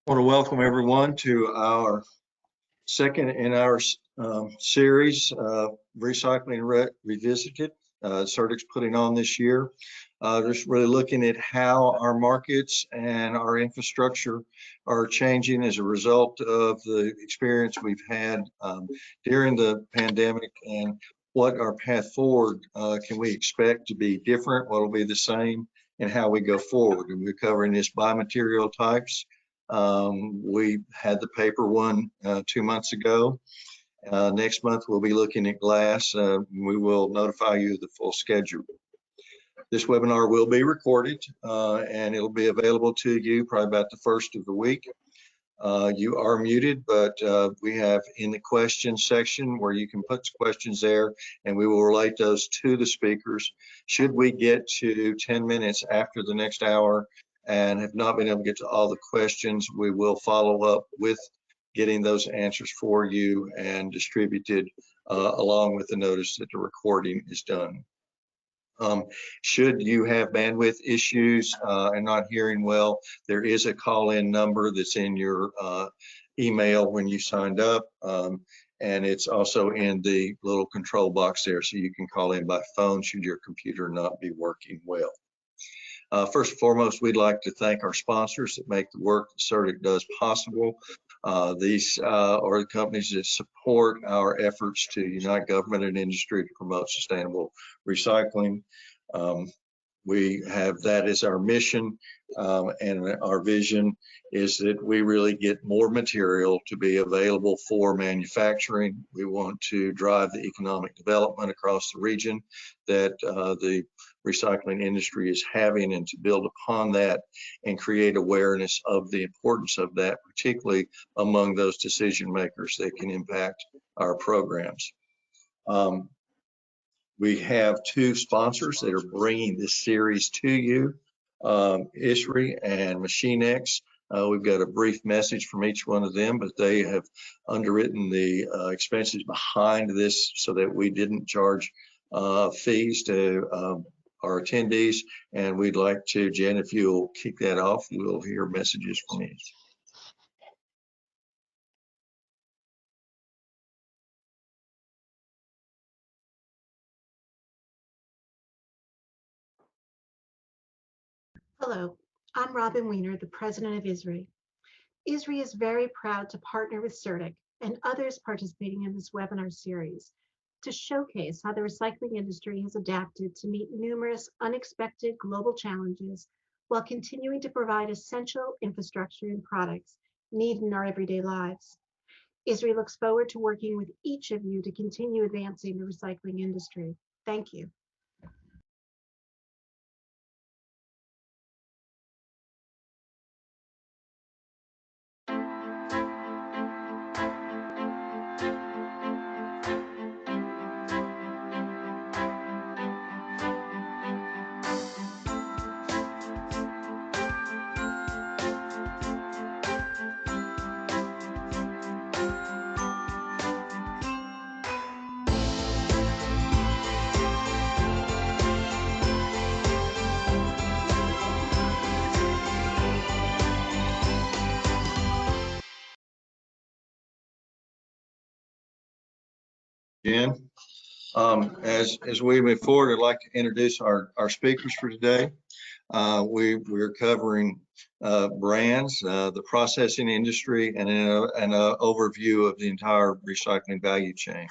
I want to welcome everyone to our second in our series, Recycling Revisited. SERDC's putting on this year. Just really looking at how our markets and our infrastructure are changing as a result of the experience we've had during the pandemic, and what our path forward can we expect to be different, what will be the same, and how we go forward. And we're covering this by material types. We had the paper one 2 months ago. Next month, we'll be looking at glass. We will notify you of the full schedule. This webinar will be recorded and it'll be available to you probably about the first of the week. You are muted, but we have in the questions section where you can put questions there, and we will relate those to the speakers. Should we get to 10 minutes after the next hour and have not been able to get to all the questions, we will follow up with getting those answers for you and distributed along with the notice that the recording is done. Should you have bandwidth issues and not hearing well, there is a call-in number that's in your email when you signed up, and it's also in the little control box there, so you can call in by phone should your computer not be working well. First and foremost, we'd like to thank our sponsors that make the work that SERDC does possible. These are the companies that support our efforts to unite government and industry to promote sustainable recycling. We have that as our mission, and our vision is that we really get more material to be available for manufacturing. We want to drive the economic development across the region that the recycling industry is having, and to build upon that and create awareness of the importance of that, particularly among those decision makers that can impact our programs. We have two sponsors that are bringing this series to you, ISRI and MachineX. We've got a brief message from each one of them, but they have underwritten the expenses behind this so that we didn't charge fees to our attendees. And we'd like to, Jen, if you'll kick that off, we'll hear messages from each. Hello, I'm Robin Weiner, the president of ISRI. ISRI is very proud to partner with SERDC and others participating in this webinar series to showcase how the recycling industry has adapted to meet numerous unexpected global challenges while continuing to provide essential infrastructure and products needed in our everyday lives. ISRI looks forward to working with each of you to continue advancing the recycling industry. Thank you. Jen, as we move forward, I'd like to introduce our speakers for today. We're covering brands, the processing industry, and an overview of the entire recycling value chain.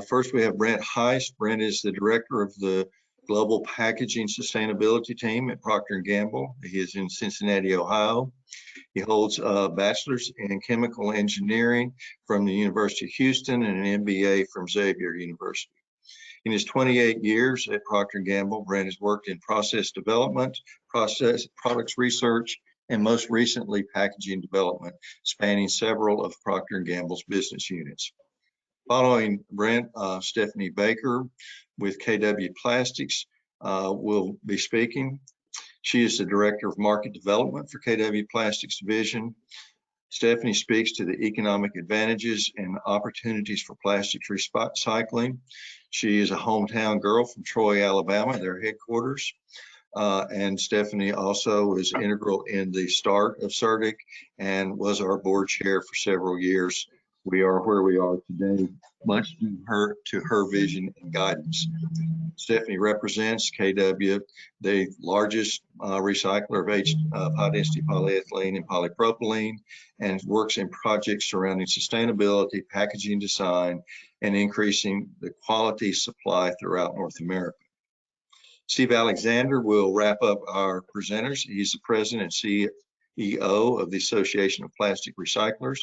First, we have Brent Heist. Brent is the director of the Global Packaging Sustainability Team at Procter & Gamble. He is in Cincinnati, Ohio. He holds a bachelor's in chemical engineering from the University of Houston and an MBA from Xavier University. In his 28 years at Procter & Gamble, Brent has worked in process development, process products research, and most recently packaging development, spanning several of Procter & Gamble's business units. Following Brent, Stephanie Baker with KW Plastics will be speaking. She is the Director of Market Development for KW Plastics Division. Stephanie speaks to the economic advantages and opportunities for plastics recycling. She is a hometown girl from Troy, Alabama, their headquarters. And Stephanie also was integral in the start of SERDC and was our board chair for several years. We are where we are today, much to her vision and guidance. Stephanie represents KW, the largest recycler of high-density polyethylene and polypropylene, and works in projects surrounding sustainability, packaging design, and increasing the quality supply throughout North America. Steve Alexander will wrap up our presenters. He's the president and CEO of the Association of Plastic Recyclers,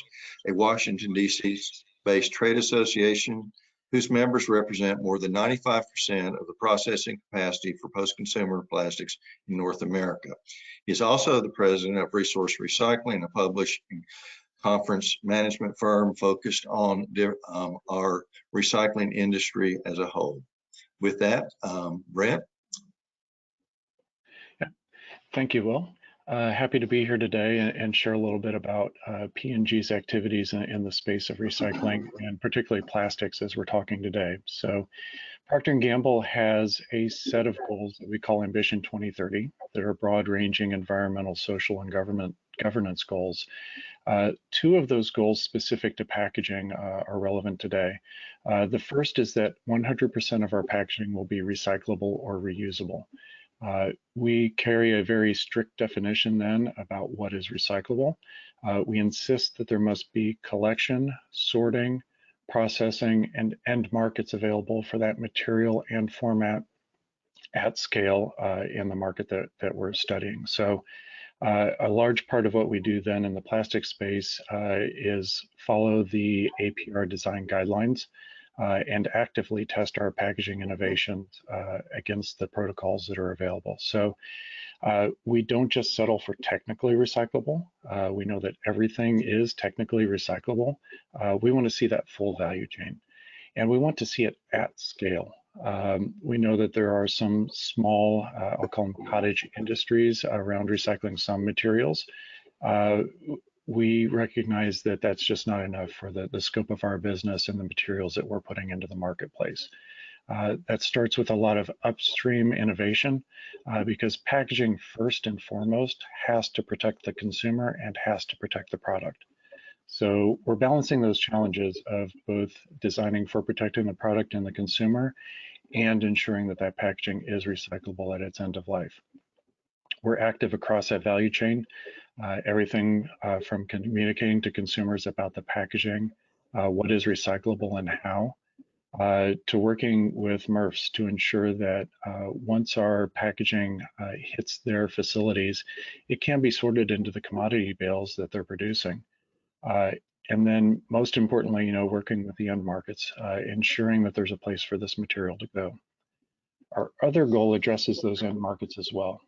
a Washington, D.C. based trade association whose members represent more than 95% of the processing capacity for post-consumer plastics in North America. He is also the president of Resource Recycling, a publishing conference management firm focused on our recycling industry as a whole. With that, Brent. Yeah. Thank you, Will. Happy to be here today and share a little bit about P&G's activities in the space of recycling and particularly plastics as we're talking today. So Procter & Gamble has a set of goals that we call Ambition 2030 that are broad-ranging environmental, social, and governance goals. Two of those goals specific to packaging are relevant today. The first is that 100% of our packaging will be recyclable or reusable. We carry a very strict definition then about what is recyclable. We insist that there must be collection, sorting, processing, and end markets available for that material and format at scale in the market that we're studying. So a large part of what we do then in the plastic space is follow the APR design guidelines and actively test our packaging innovations against the protocols that are available. So we don't just settle for technically recyclable. We know that everything is technically recyclable. We want to see that full value chain, and we want to see it at scale. We know that there are some small, I'll call them cottage industries around recycling some materials. We recognize that that's just not enough for the scope of our business and the materials that we're putting into the marketplace. That starts with a lot of upstream innovation because packaging first and foremost has to protect the consumer and has to protect the product. So we're balancing those challenges of both designing for protecting the product and the consumer and ensuring that that packaging is recyclable at its end of life. We're active across that value chain, everything from communicating to consumers about the packaging, what is recyclable and how, to working with MRFs to ensure that once our packaging hits their facilities, it can be sorted into the commodity bales that they're producing. And then most importantly, working with the end markets, ensuring that there's a place for this material to go. Our other goal addresses those end markets as well.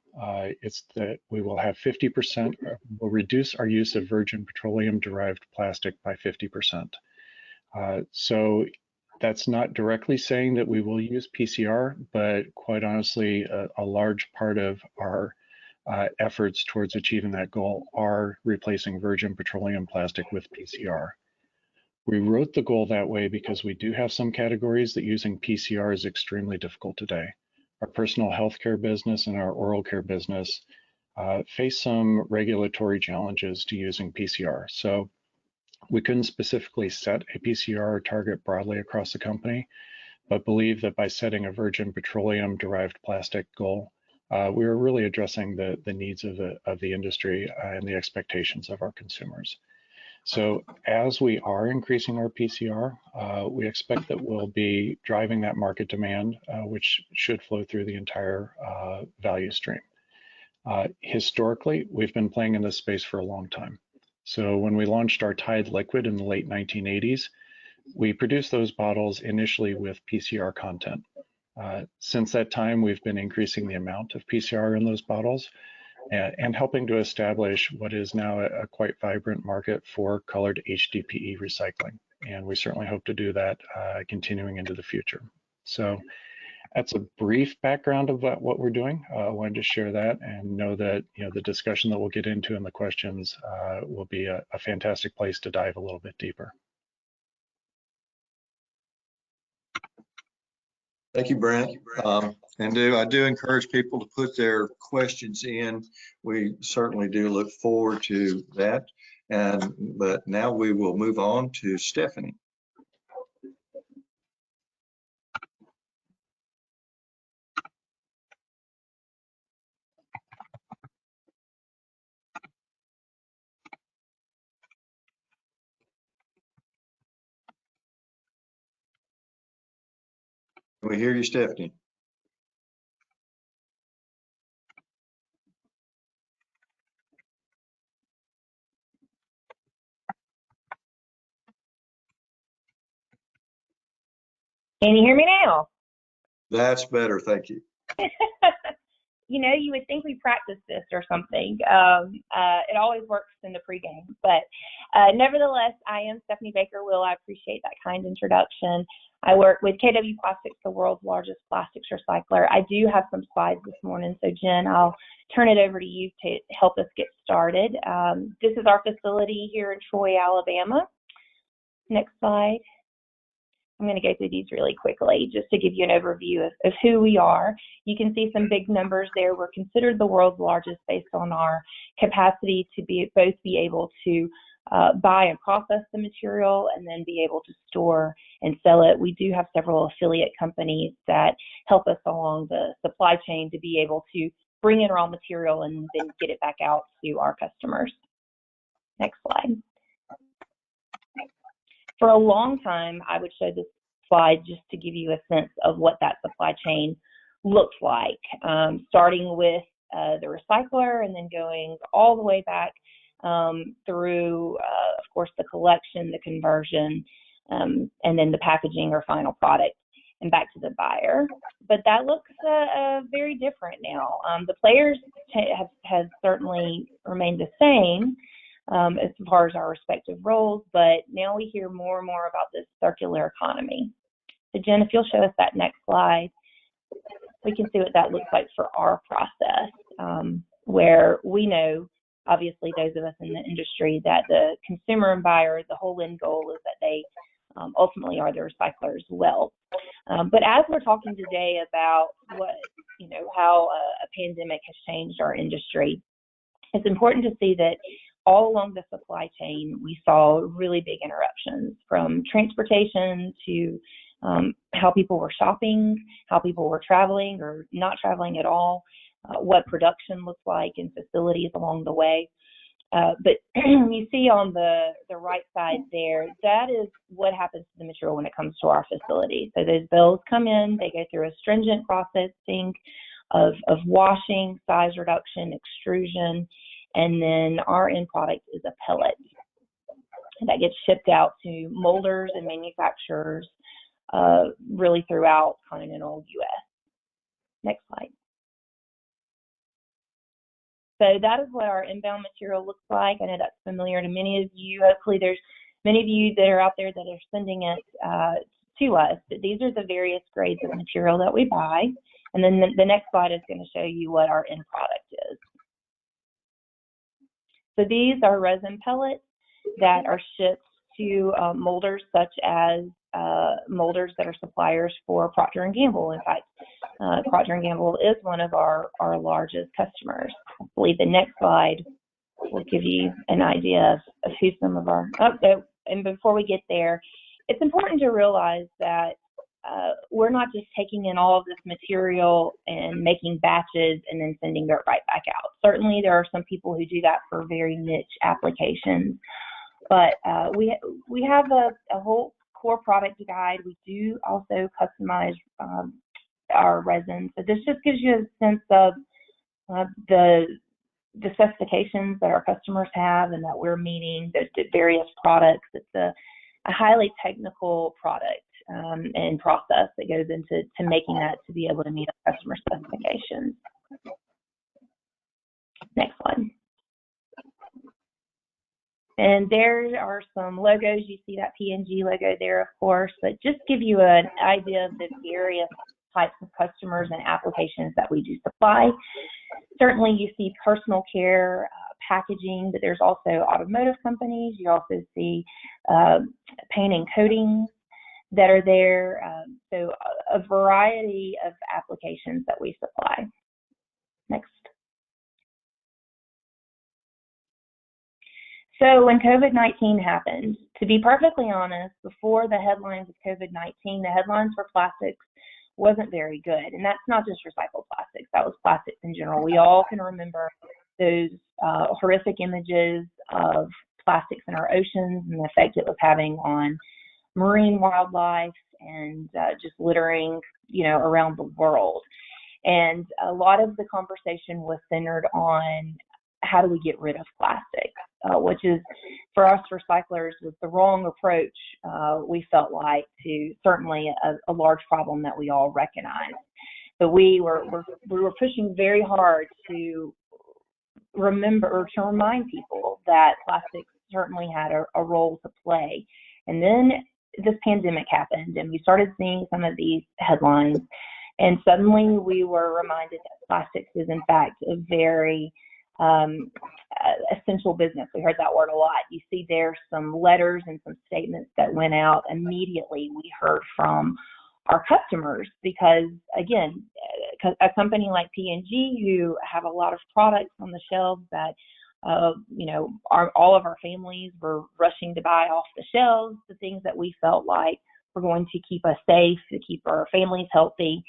It's that we will have 50%, we'll reduce our use of virgin petroleum derived plastic by 50%. So that's not directly saying that we will use PCR, but quite honestly, a large part of our efforts towards achieving that goal are replacing virgin petroleum plastic with PCR. We wrote the goal that way because we do have some categories that using PCR is extremely difficult today. Our personal healthcare business and our oral care business face some regulatory challenges to using PCR. So we couldn't specifically set a PCR target broadly across the company, but believe that by setting a virgin petroleum derived plastic goal, we are really addressing the needs of the industry and the expectations of our consumers. So as we are increasing our PCR, we expect that we'll be driving that market demand, which should flow through the entire value stream. Historically, we've been playing in this space for a long time. So when we launched our Tide liquid in the late 1980s, we produced those bottles initially with PCR content. Since that time, we've been increasing the amount of PCR in those bottles and helping to establish what is now a quite vibrant market for colored HDPE recycling. And we certainly hope to do that continuing into the future. So that's a brief background of what we're doing. I wanted to share that and know that the discussion that we'll get into and the questions will be a fantastic place to dive a little bit deeper. Thank you, Brent. I do encourage people to put their questions in. We certainly do look forward to that. But now we will move on to Stephanie. Can we hear you, Stephanie? Can you hear me now? That's better. Thank you. You know, you would think we practiced this or something. It always works in the pregame. But nevertheless, I am Stephanie Baker. Will, I appreciate that kind introduction. I work with KW Plastics, the world's largest plastics recycler. I do have some slides this morning. So, Jen, I'll turn it over to you to help us get started. This is our facility here in Troy, Alabama. Next slide. I'm going to go through these really quickly just to give you an overview of who we are. You can see some big numbers there. We're considered the world's largest based on our capacity to both be able to buy and process the material and then be able to store and sell it. We do have several affiliate companies that help us along the supply chain to be able to bring in raw material and then get it back out to our customers. Next slide. For a long time, I would show this slide just to give you a sense of what that supply chain looks like, starting with the recycler and then going all the way back through, of course, the collection, the conversion, and then the packaging or final product and back to the buyer. But that looks very different now. The players have certainly remained the same as far as our respective roles, but now we hear more and more about this circular economy. So Jen, if you'll show us that next slide, we can see what that looks like for our process, where we know, obviously those of us in the industry, that the consumer and buyer, the whole end goal is that they ultimately are the recycler as well. But as we're talking today about how a pandemic has changed our industry, it's important to see that all along the supply chain, we saw really big interruptions, from transportation to how people were shopping, how people were traveling or not traveling at all, what production looked like in facilities along the way. But you see on the right side there, that is what happens to the material when it comes to our facility. So those bills come in, they go through a stringent processing of washing, size reduction, extrusion, and then our end product is a pellet. And that gets shipped out to molders and manufacturers really throughout continental U.S. Next slide. So that is what our inbound material looks like. I know that's familiar to many of you. Hopefully there's many of you that are out there that are sending it to us. But these are the various grades of material that we buy. And then the next slide is going to show you what our end product is. So these are resin pellets that are shipped to molders, such as molders that are suppliers for Procter & Gamble. In fact, Procter & Gamble is one of our largest customers. I believe the next slide will give you an idea of who some of our, and before we get there, it's important to realize that we're not just taking in all of this material and making batches and then sending it right back out. Certainly there are some people who do that for very niche applications, but we have a whole core product guide. We do also customize our resin. So this just gives you a sense of the specifications that our customers have and that we're meeting, the various products. It's a highly technical product and process that goes into making that to be able to meet our customer specifications. Next one. And there are some logos. You see that P&G logo there, of course, but just give you an idea of the various types of customers and applications that we do supply. Certainly you see personal care, packaging, but there's also automotive companies. You also see paint and coatings. that are there. So a variety of applications that we supply. Next. So when COVID-19 happened, to be perfectly honest, before the headlines of COVID-19, the headlines for plastics wasn't very good. And that's not just recycled plastics, that was plastics in general. We all can remember those horrific images of plastics in our oceans and the effect it was having on marine wildlife and just littering, around the world. And a lot of the conversation was centered on how do we get rid of plastic, which is, for us recyclers, was the wrong approach, we felt like, to certainly a large problem that we all recognize. But we were pushing very hard to remember, or to remind people, that plastics certainly had a role to play. And then this pandemic happened, and we started seeing some of these headlines, and suddenly we were reminded that plastics is in fact a very essential business. We heard that word a lot. You see there some letters and some statements that went out immediately. We heard from our customers because, again, a company like P&G, who have a lot of products on the shelves that all of our families were rushing to buy off the shelves, the things that we felt like were going to keep us safe, to keep our families healthy.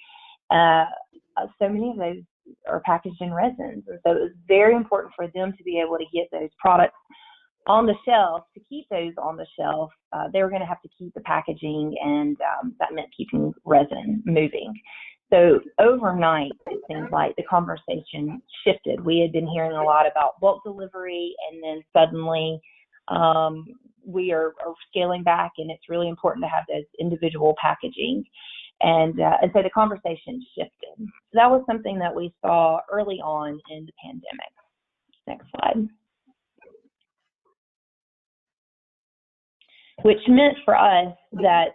So many of those are packaged in resins. And so it was very important for them to be able to get those products on the shelf. To keep those on the shelf, they were going to have to keep the packaging, and that meant keeping resin moving. So overnight, it seems like the conversation shifted. We had been hearing a lot about bulk delivery, and then suddenly we are scaling back, and it's really important to have those individual packaging. And so the conversation shifted. So that was something that we saw early on in the pandemic. Next slide. Which meant for us that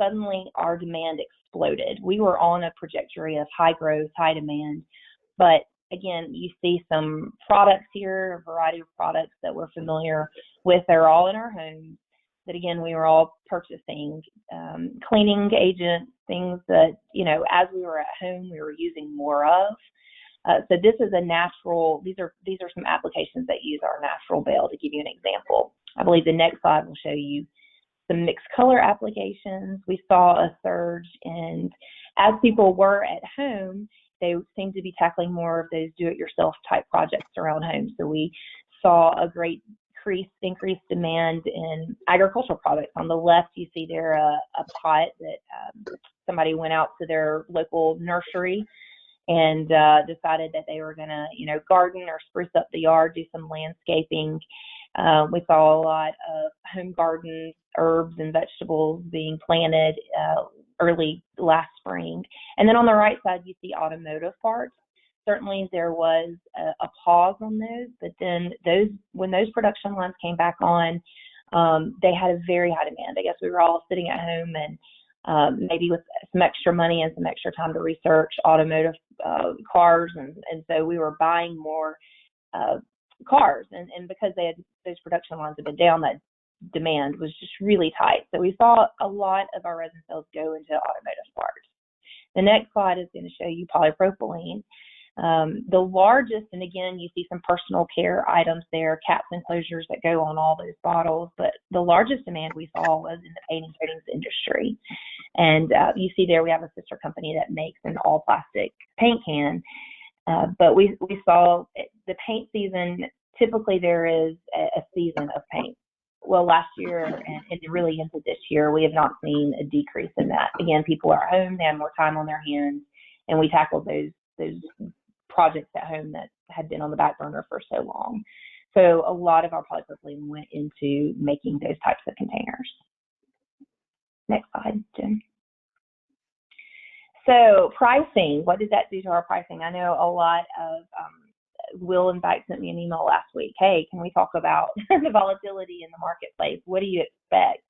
suddenly our demand exploded. We were on a trajectory of high growth, high demand, but again, you see some products here, a variety of products that we're familiar with. They're all in our homes. That again, we were all purchasing cleaning agents, things that, as we were at home, we were using more of. So this is a natural, these are some applications that use our natural bale, to give you an example. I believe the next slide will show you some mixed color applications. We saw a surge, and as people were at home, they seemed to be tackling more of those do-it-yourself type projects around home. So we saw a great increased demand in agricultural products. On the left, you see there a pot that somebody went out to their local nursery and decided that they were going to, garden or spruce up the yard, do some landscaping. We saw a lot of home gardens, herbs and vegetables being planted early last spring. And then on the right side, you see automotive parts. Certainly there was a pause on those, but then when those production lines came back on, they had a very high demand. I guess we were all sitting at home and maybe with some extra money and some extra time to research automotive cars, and so we were buying more cars, and because those production lines had been down, that demand was just really tight. So we saw a lot of our resin sales go into automotive parts. The next slide is going to show you polypropylene. The largest, and again, you see some personal care items there, caps and closures that go on all those bottles, but the largest demand we saw was in the paint and coatings industry. And you see there we have a sister company that makes an all plastic paint can, but we saw the paint season, typically there is a season of paint. Well, last year and really into this year, we have not seen a decrease in that. Again, people are home, they had more time on their hands, and we tackled those projects at home that had been on the back burner for so long. So a lot of our polypropylene went into making those types of containers. Next slide, Jen. So pricing, what did that do to our pricing? I know a lot of, Will in fact sent me an email last week. Hey, can we talk about the volatility in the marketplace? What do you expect?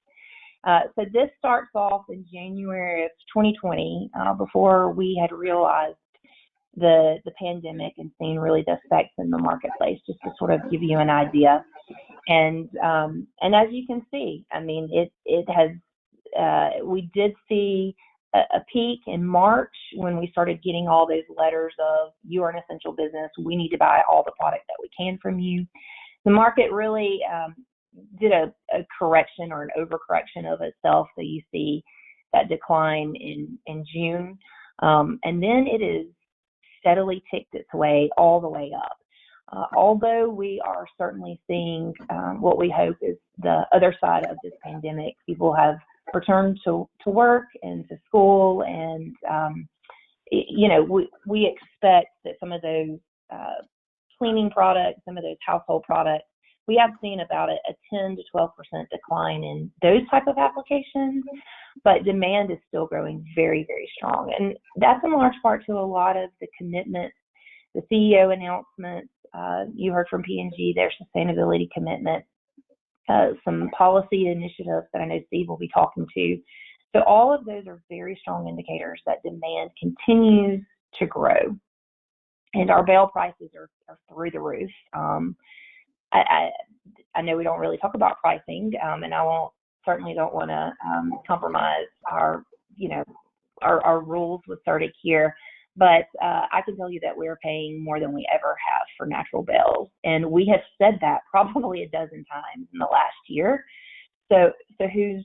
So this starts off in January of 2020, before we had realized the pandemic and seen really the effects in the marketplace, just to sort of give you an idea. And as you can see, I mean, it has we did see a peak in March when we started getting all those letters of, you are an essential business, we need to buy all the product that we can from you. The market really did a correction or an overcorrection of itself. So you see that decline in June. And then it is steadily ticked its way all the way up. Although we are certainly seeing what we hope is the other side of this pandemic. People have returned to work and to school, and we expect that some of those cleaning products, some of those household products, we have seen about a 10 to 12% decline in those type of applications, but demand is still growing very, very strong. And that's in large part to a lot of the commitments, the CEO announcements. You heard from P&G, their sustainability commitment, some policy initiatives that I know Steve will be talking to. So all of those are very strong indicators that demand continues to grow. And our bale prices are through the roof. I know we don't really talk about pricing, and I certainly don't want to compromise our rules with SERDC here. But I can tell you that we're paying more than we ever have for natural bales, and we have said that probably a dozen times in the last year. So who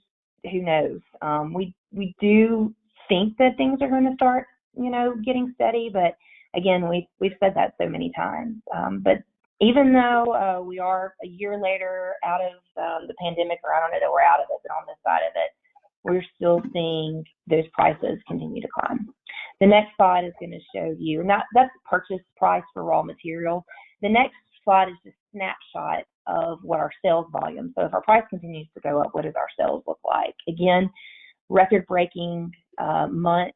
knows? We do think that things are going to start, getting steady. But again, we've said that so many times. But even though we are a year later out of the pandemic, or I don't know that we're out of it, but on this side of it, we're still seeing those prices continue to climb. The next slide is going to show you, and that's purchase price for raw material. The next slide is just a snapshot of what our sales volume. So if our price continues to go up, what does our sales look like? Again, record-breaking month.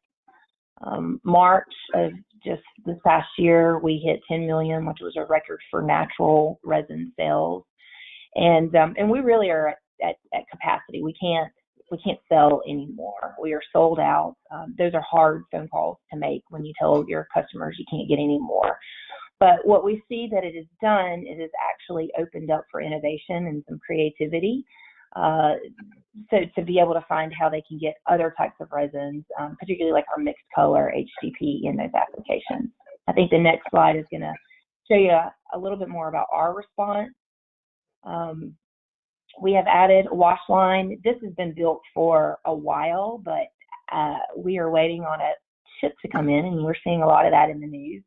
March of just this past year, we hit 10 million, which was a record for natural resin sales. And we really are at capacity. We can't sell anymore. We are sold out. Those are hard phone calls to make when you tell your customers you can't get any more. But what we see that it has done, it has actually opened up for innovation and some creativity. So to be able to find how they can get other types of resins, particularly like our mixed color HDP in those applications. I think the next slide is going to show you a little bit more about our response. We have added a wash line. This has been built for a while, but we are waiting on a ship to come in, and we're seeing a lot of that in the news.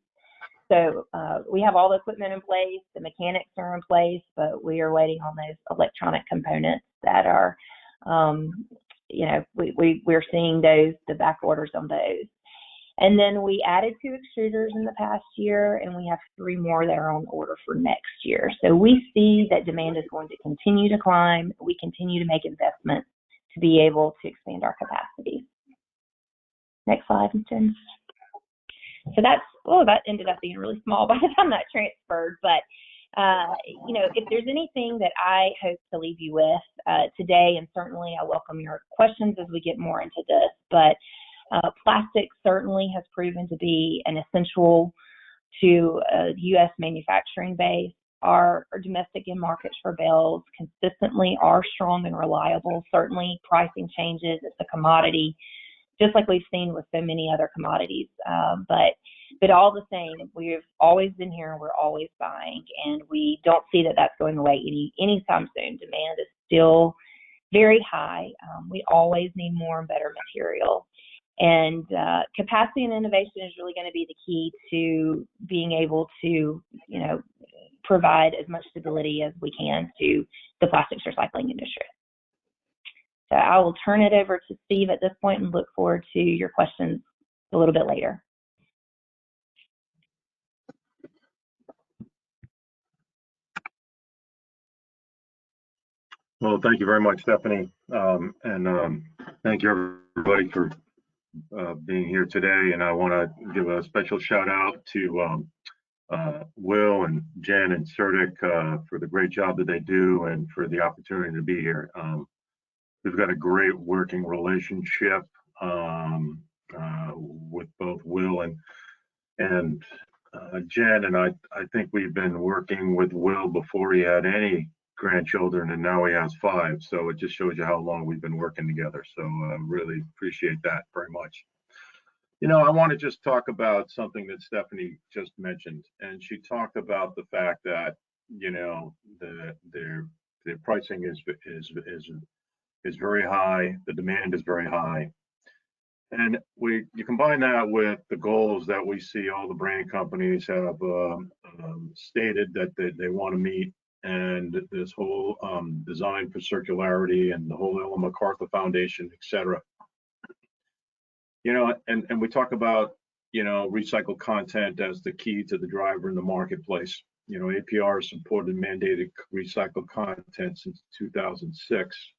So we have all the equipment in place, the mechanics are in place, but we are waiting on those electronic components that are, we're seeing the back orders on those. And then we added 2 extruders in the past year, and we have 3 more that are on order for next year. So we see that demand is going to continue to climb. We continue to make investments to be able to expand our capacity. Next slide, Jen. So that ended up being really small by the time that transferred. But, if there's anything that I hope to leave you with today, and certainly I welcome your questions as we get more into this, but plastic certainly has proven to be an essential to U.S. manufacturing base. Our domestic end markets for bales consistently are strong and reliable. Certainly pricing changes. It's a commodity, just like we've seen with so many other commodities. But all the same, we've always been here and we're always buying, and we don't see that that's going away anytime soon. Demand is still very high. We always need more and better material. And capacity and innovation is really going to be the key to being able to, provide as much stability as we can to the plastics recycling industry. So I will turn it over to Steve at this point and look forward to your questions a little bit later. Well, thank you very much, Stephanie. And thank you, everybody, for being here today. And I want to give a special shout out to Will and Jen and SERDC for the great job that they do and for the opportunity to be here. We've got a great working relationship with both Will and Jen, and I think we've been working with Will before he had any grandchildren, and now he has 5. So it just shows you how long we've been working together. So really appreciate that very much. I want to just talk about something that Stephanie just mentioned, and she talked about the fact that the pricing is very high, the demand is very high, and you combine that with the goals that we see all the brand companies have stated that they want to meet, and this whole design for circularity and the whole Ellen MacArthur Foundation, et cetera. And we talk about, recycled content as the key to the driver in the marketplace. APR has supported mandated recycled content since 2006.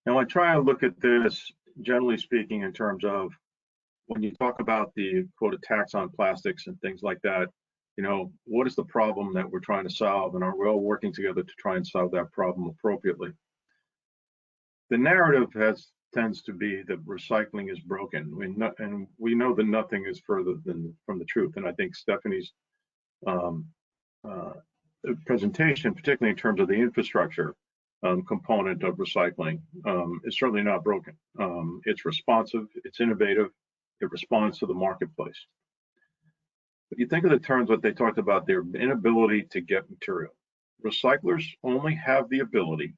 Now, I try and look at this, generally speaking, in terms of when you talk about the quoted tax on plastics and things like that, what is the problem that we're trying to solve, and are we all working together to try and solve that problem appropriately? The narrative tends to be that recycling is broken. And we know that nothing is further from the truth. And I think Stephanie's presentation, particularly in terms of the infrastructure component of recycling, is certainly not broken. It's responsive, it's innovative, it responds to the marketplace. But you think of the terms what they talked about, their inability to get material. Recyclers only have the ability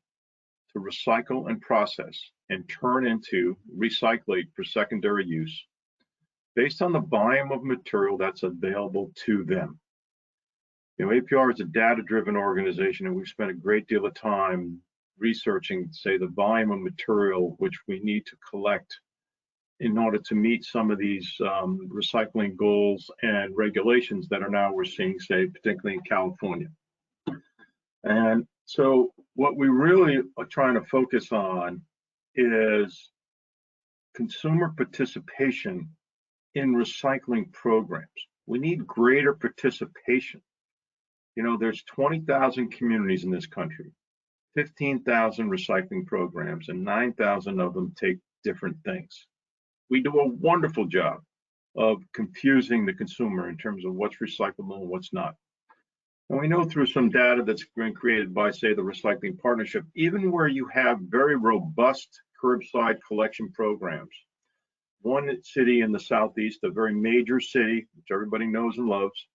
to recycle and process and turn into recyclate for secondary use based on the volume of material that's available to them. APR is a data-driven organization, and we've spent a great deal of time researching, say, the volume of material which we need to collect in order to meet some of these recycling goals and regulations that are now we're seeing, say, particularly in California. And so what we really are trying to focus on is consumer participation in recycling programs. We need greater participation. There's 20,000 communities in this country, 15,000 recycling programs, and 9,000 of them take different things. We do a wonderful job of confusing the consumer in terms of what's recyclable and what's not. And we know through some data that's been created by, say, the Recycling Partnership, even where you have very robust curbside collection programs, one city in the Southeast, a very major city, which everybody knows and loves,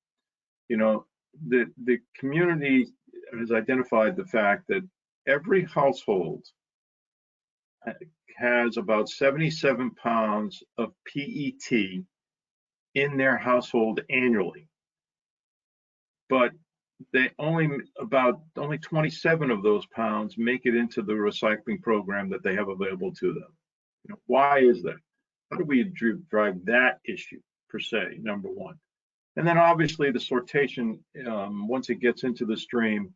the community has identified the fact that every household has about 77 pounds of PET in their household annually. But only 27 of those pounds make it into the recycling program that they have available to them. Why is that? How do we drive that issue per se, number one? And then obviously the sortation, once it gets into the stream,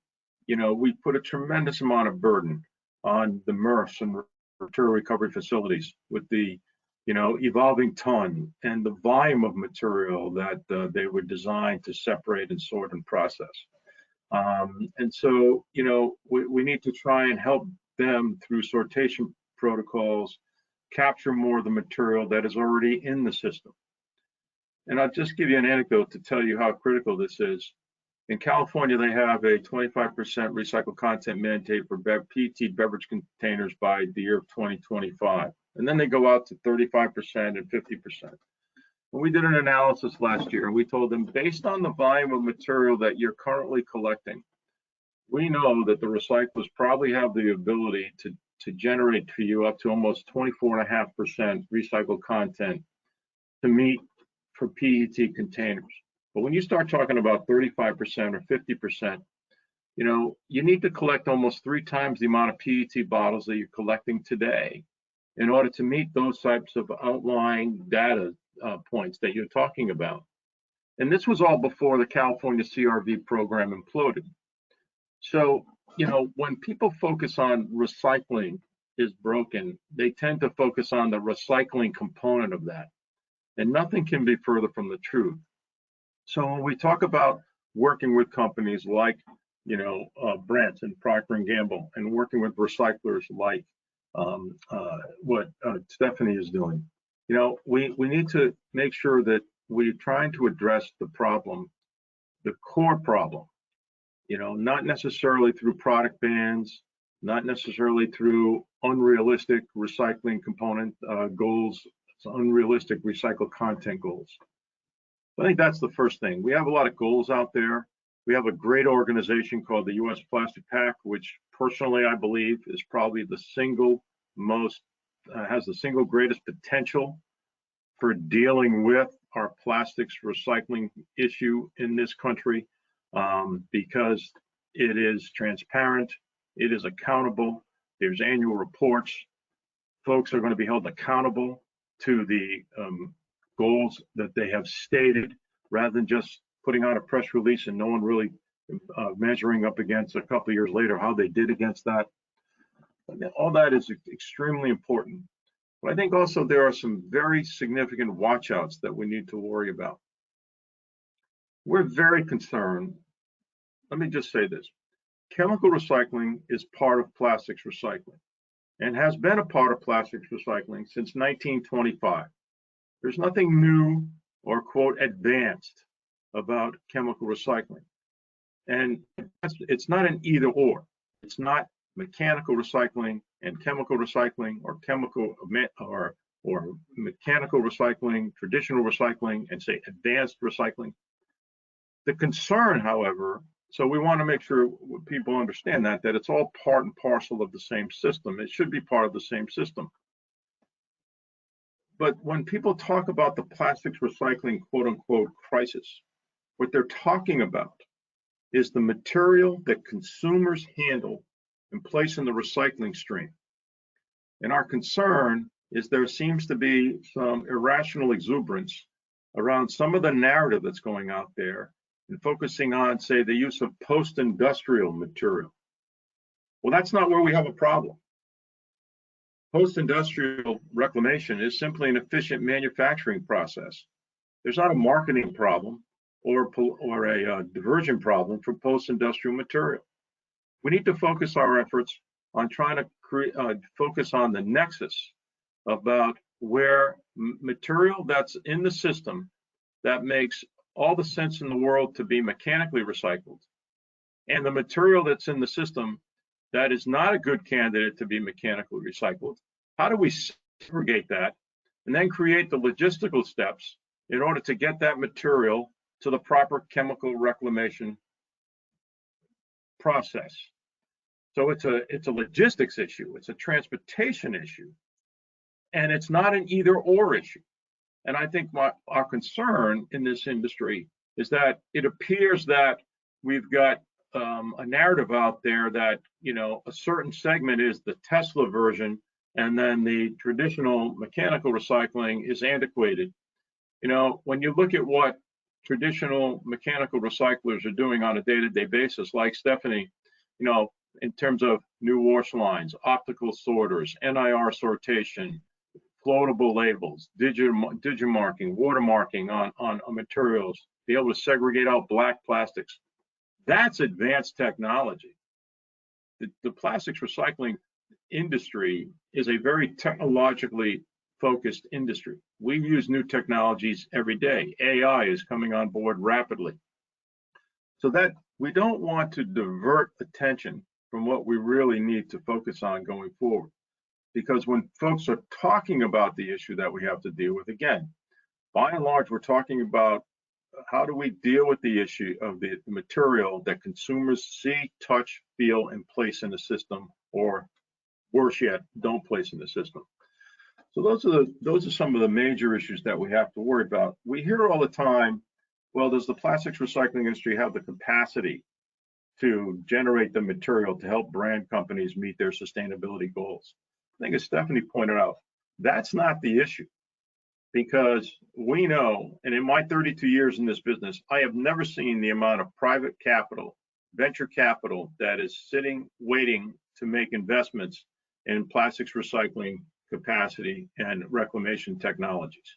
we put a tremendous amount of burden on the MRFs and material recovery facilities with the, evolving ton and the volume of material that they were designed to separate and sort and process. And so, we need to try and help them through sortation protocols capture more of the material that is already in the system. And I'll just give you an anecdote to tell you how critical this is. In California, they have a 25% recycled content mandate for PET beverage containers by the year of 2025. And then they go out to 35% and 50%. And we did an analysis last year, and we told them, based on the volume of material that you're currently collecting, we know that the recyclers probably have the ability to generate for you up to almost 24.5% recycled content to meet for PET containers. But when you start talking about 35% or 50%, you need to collect almost 3 times the amount of PET bottles that you're collecting today in order to meet those types of outlying data points that you're talking about. And this was all before the California CRV program imploded. So, when people focus on recycling is broken, they tend to focus on the recycling component of that. And nothing can be further from the truth. So when we talk about working with companies like, Brent and Procter & Gamble, and working with recyclers like what Stephanie is doing, we need to make sure that we're trying to address the problem, the core problem, not necessarily through product bans, not necessarily through unrealistic recycling component goals, unrealistic recycled content goals. I think that's the first thing. We have a lot of goals out there. We have a great organization called the U.S. Plastic Pact, which personally I believe is probably the single most, has the single greatest potential for dealing with our plastics recycling issue in this country, because it is transparent, it is accountable, there's annual reports, folks are going to be held accountable to the goals that they have stated, rather than just putting out a press release and no one really measuring up against a couple of years later how they did against that. All that is extremely important. But I think also there are some very significant watch-outs that we need to worry about. We're very concerned. Let me just say this. Chemical recycling is part of plastics recycling and has been a part of plastics recycling since 1925. There's nothing new or, quote, advanced about chemical recycling. And it's not an either or. It's not mechanical recycling and chemical recycling, or chemical or mechanical recycling, traditional recycling, and say advanced recycling. The concern, however, so we want to make sure people understand that it's all part and parcel of the same system. It should be part of the same system. But when people talk about the plastics recycling, quote unquote, crisis, what they're talking about is the material that consumers handle and place in the recycling stream. And our concern is there seems to be some irrational exuberance around some of the narrative that's going out there and focusing on, say, the use of post-industrial material. Well, that's not where we have a problem. Post-industrial reclamation is simply an efficient manufacturing process. There's not a marketing problem or a diversion problem for post-industrial material. We need to focus our efforts on trying to focus on the nexus about where material that's in the system that makes all the sense in the world to be mechanically recycled, and the material that's in the system that is not a good candidate to be mechanically recycled. How do we segregate that and then create the logistical steps in order to get that material to the proper chemical reclamation process? So it's a logistics issue, it's a transportation issue, and it's not an either or issue. And I think our concern in this industry is that it appears that we've got a narrative out there that, a certain segment is the Tesla version, and then the traditional mechanical recycling is antiquated. When you look at what traditional mechanical recyclers are doing on a day-to-day basis, like Stephanie, in terms of new wash lines, optical sorters, NIR sortation, floatable labels, digimarking, watermarking on materials, be able to segregate out black plastics. That's advanced technology. The plastics recycling industry is a very technologically focused industry. We use new technologies every day. AI is coming on board rapidly. So that we don't want to divert attention from what we really need to focus on going forward. Because when folks are talking about the issue that we have to deal with, again, by and large, we're talking about how do we deal with the issue of the material that consumers see, touch, feel, and place in the system, or worse yet, don't place in the system. So those are some of the major issues that we have to worry about. We hear all the time, well, does the plastics recycling industry have the capacity to generate the material to help brand companies meet their sustainability goals? I think as Stephanie pointed out, that's not the issue, because we know, and in my 32 years in this business, I have never seen the amount of private capital, venture capital that is sitting, waiting to make investments in plastics recycling capacity and reclamation technologies.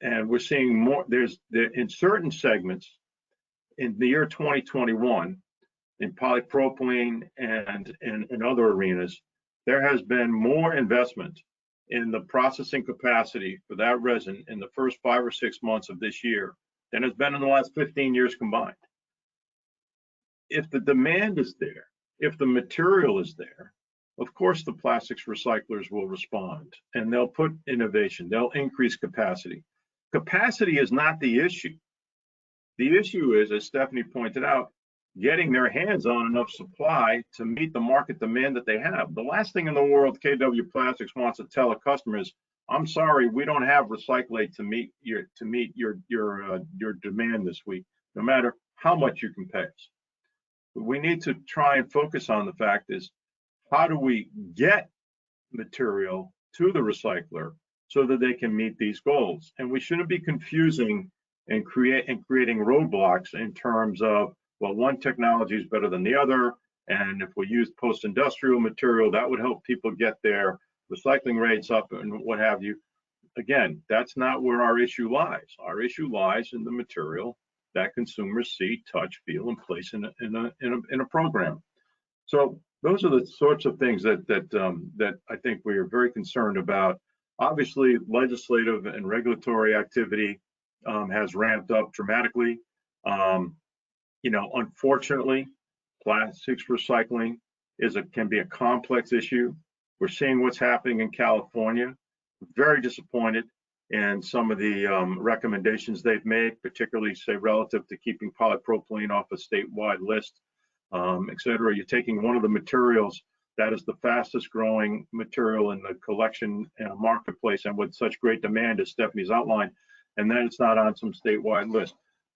And we're seeing more, in certain segments in the year 2021, in polypropylene and in other arenas, there has been more investment in the processing capacity for that resin in the first 5 or 6 months of this year than has been in the last 15 years combined. if the demand is there, if the material is there, of course the plastics recyclers will respond and they'll put innovation, they'll increase capacity. Capacity is not the issue. The issue is, as Stephanie pointed out, getting their hands on enough supply to meet the market demand that they have. The last thing in the world KW Plastics wants to tell a customer is, I'm sorry, we don't have Recyclate to meet your demand this week, no matter how much you can pay us. We need to try and focus on the fact is, how do we get material to the recycler so that they can meet these goals? And we shouldn't be confusing and creating roadblocks in terms of, well, one technology is better than the other, and if we use post-industrial material, that would help people get their recycling rates up and what have you. Again, that's not where our issue lies. Our issue lies in the material that consumers see, touch, feel, and place in a program. So those are the sorts of things that I think we are very concerned about. Obviously, legislative and regulatory activity has ramped up dramatically. Unfortunately, plastics recycling can be a complex issue. We're seeing what's happening in California. Very disappointed in some of the recommendations they've made, particularly, say, relative to keeping polypropylene off a statewide list, et cetera. You're taking one of the materials that is the fastest growing material in the collection marketplace and with such great demand as Stephanie's outlined, and then it's not on some statewide list.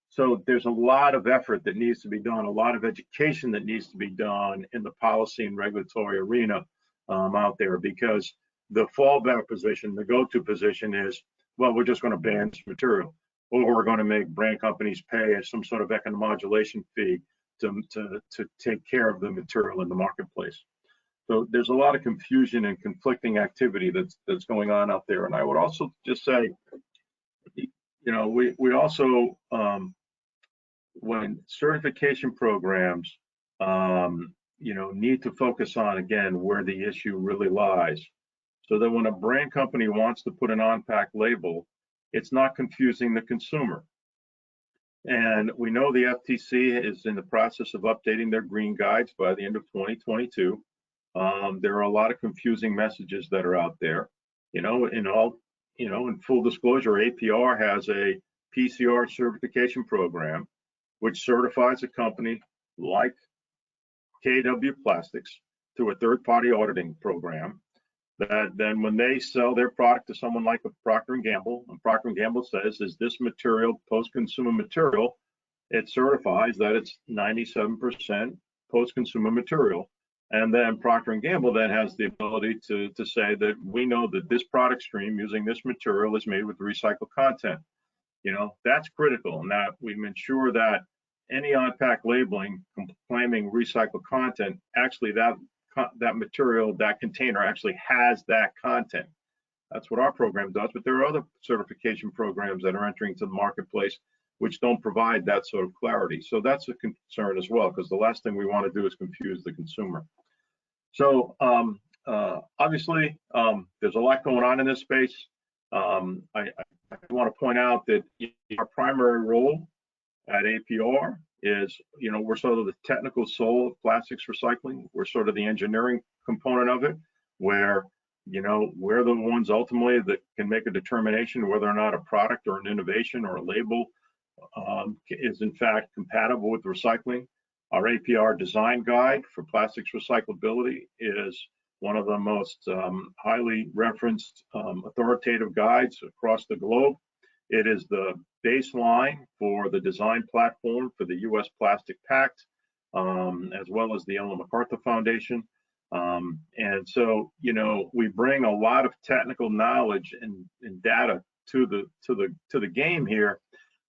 So there's a lot of effort that needs to be done, a lot of education that needs to be done in the policy and regulatory arena out there, because the fallback position, the go-to position is, well, we're just going to ban this material, or we're going to make brand companies pay some sort of economic modulation fee to take care of the material in the marketplace. So there's a lot of confusion and conflicting activity that's going on out there. And I would also just say, we also, when certification programs, need to focus on, again, where the issue really lies. So that when a brand company wants to put an on-pack label, it's not confusing the consumer. And we know the FTC is in the process of updating their green guides by the end of 2022. There are a lot of confusing messages that are out there. In full disclosure, APR has a PCR certification program, which certifies a company like KW Plastics through a third-party auditing program, that then when they sell their product to someone like a Procter & Gamble, and Procter & Gamble says, is this material post-consumer material, it certifies that it's 97% post-consumer material. And then Procter & Gamble then has the ability to say that we know that this product stream using this material is made with recycled content. That's critical, and that we ensure that any on-pack labeling claiming recycled content, actually that material, that container actually has that content. That's what our program does, but there are other certification programs that are entering to the marketplace which don't provide that sort of clarity. So that's a concern as well, because the last thing we want to do is confuse the consumer. So obviously, there's a lot going on in this space. I want to point out that our primary role at APR is, we're sort of the technical soul of plastics recycling. We're sort of the engineering component of it, where, we're the ones ultimately that can make a determination whether or not a product or an innovation or a label is in fact compatible with recycling. Our APR design guide for plastics recyclability is one of the most highly referenced authoritative guides across the globe. It is the baseline for the design platform for the U.S. Plastic Pact, as well as the Ellen MacArthur Foundation. And so, we bring a lot of technical knowledge and data to the game here.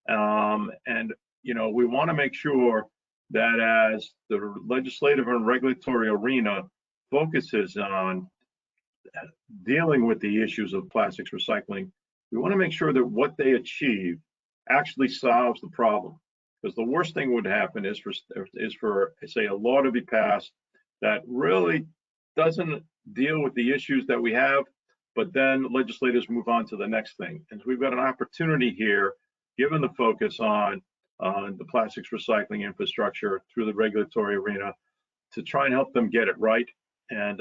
And we want to make sure that as the legislative and regulatory arena focuses on dealing with the issues of plastics recycling, we want to make sure that what they achieve actually solves the problem. Because the worst thing would happen is for say, a law to be passed that really doesn't deal with the issues that we have, but then legislators move on to the next thing. And we've got an opportunity here, given the focus on the plastics recycling infrastructure through the regulatory arena to try and help them get it right. And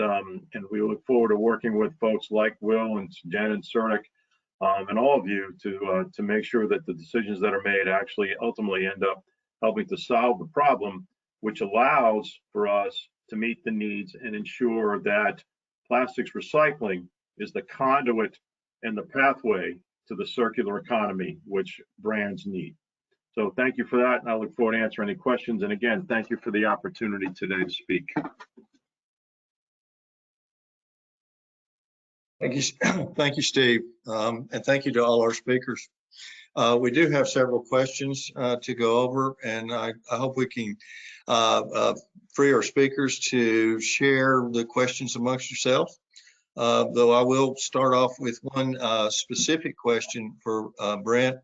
we look forward to working with folks like Will and Jen and SERDC and all of you to make sure that the decisions that are made actually ultimately end up helping to solve the problem, which allows for us to meet the needs and ensure that plastics recycling is the conduit and the pathway to the circular economy, which brands need. So thank you for that, and I look forward to answering any questions. And again, thank you for the opportunity today to speak. Thank you, thank you, Steve, and thank you to all our speakers. We do have several questions to go over, and I hope we can free our speakers to share the questions amongst yourselves. Though I will start off with one specific question for Brent.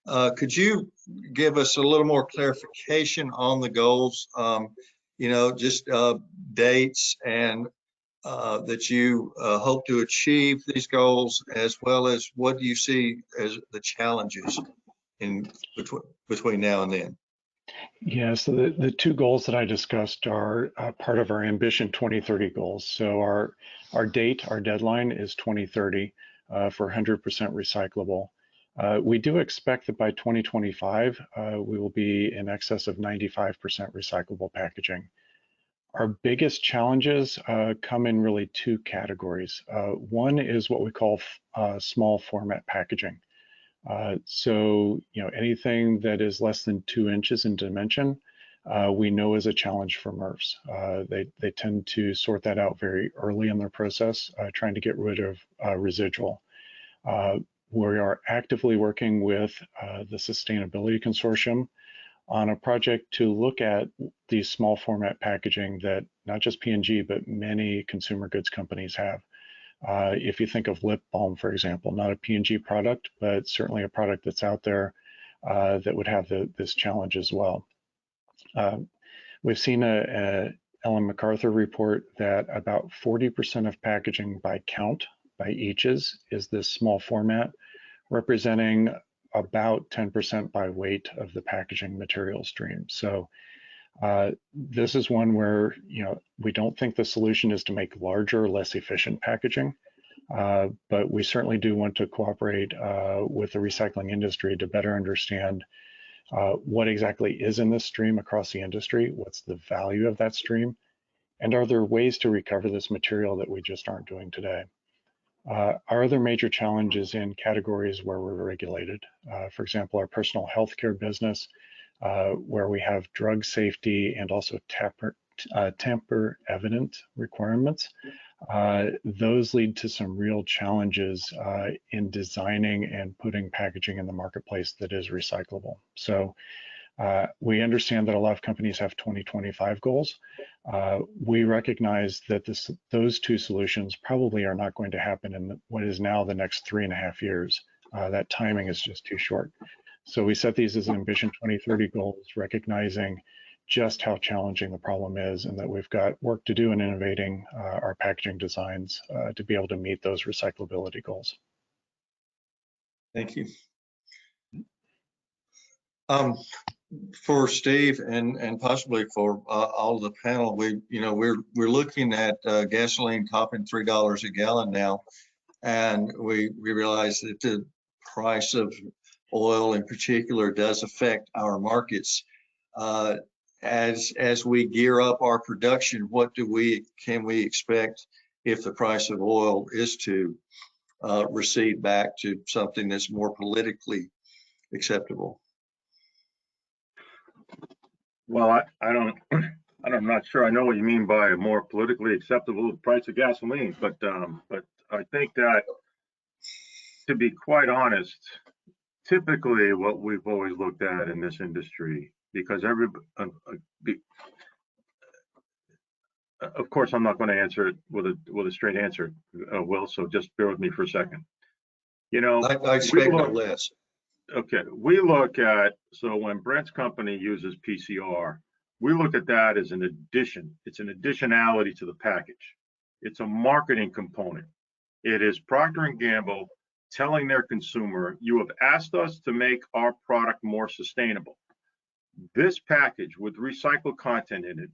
Could you give us a little more clarification on the goals, you know, just dates and that you hope to achieve these goals, as well as what do you see as the challenges in between now and then? Yeah, so the two goals that I discussed are part of our Ambition 2030 goals. So our deadline is 2030 for 100% recyclable. We do expect that by 2025, we will be in excess of 95% recyclable packaging. Our biggest challenges come in really two categories. One is what we call small format packaging. So, you know, anything that is less than 2 inches in dimension, we know is a challenge for MRFs. They tend to sort that out very early in their process, trying to get rid of residual. We are actively working with the Sustainability Consortium on a project to look at these small format packaging that not just P&G, but many consumer goods companies have. If you think of lip balm, for example, not a P&G product, but certainly a product that's out there that would have this challenge as well. We've seen a Ellen MacArthur report that about 40% of packaging by count, by eaches, is this small format, representing about 10% by weight of the packaging material stream. So this is one where, you know, we don't think the solution is to make larger, less efficient packaging, but we certainly do want to cooperate with the recycling industry to better understand what exactly is in this stream across the industry, what's the value of that stream, and are there ways to recover this material that we just aren't doing today. Our other major challenge is in categories where we're regulated. For example, our personal healthcare business, where we have drug safety and also tamper evident requirements. Those lead to some real challenges in designing and putting packaging in the marketplace that is recyclable. So we understand that a lot of companies have 2025 goals. We recognize that those two solutions probably are not going to happen in what is now the next 3.5 years. That timing is just too short. So we set these as Ambition 2030 goals, recognizing just how challenging the problem is and that we've got work to do in innovating our packaging designs to be able to meet those recyclability goals. Thank you. For Steve and possibly for all of the panel, we're looking at gasoline topping $3 a gallon now, and we realize that the price of oil in particular does affect our markets. As we gear up our production, what can we expect if the price of oil is to recede back to something that's more politically acceptable? Well, I'm not sure I know what you mean by a more politically acceptable price of gasoline, but I think that, to be quite honest, typically what we've always looked at in this industry, because of course I'm not going to answer it with a straight answer, Will, so just bear with me for a second. You know, I expect no less. Okay, we look at, so when Brent's company uses PCR, we look at that as an addition. It's an additionality to the package. It's a marketing component. It is Procter & Gamble telling their consumer, you have asked us to make our product more sustainable. this package with recycled content in it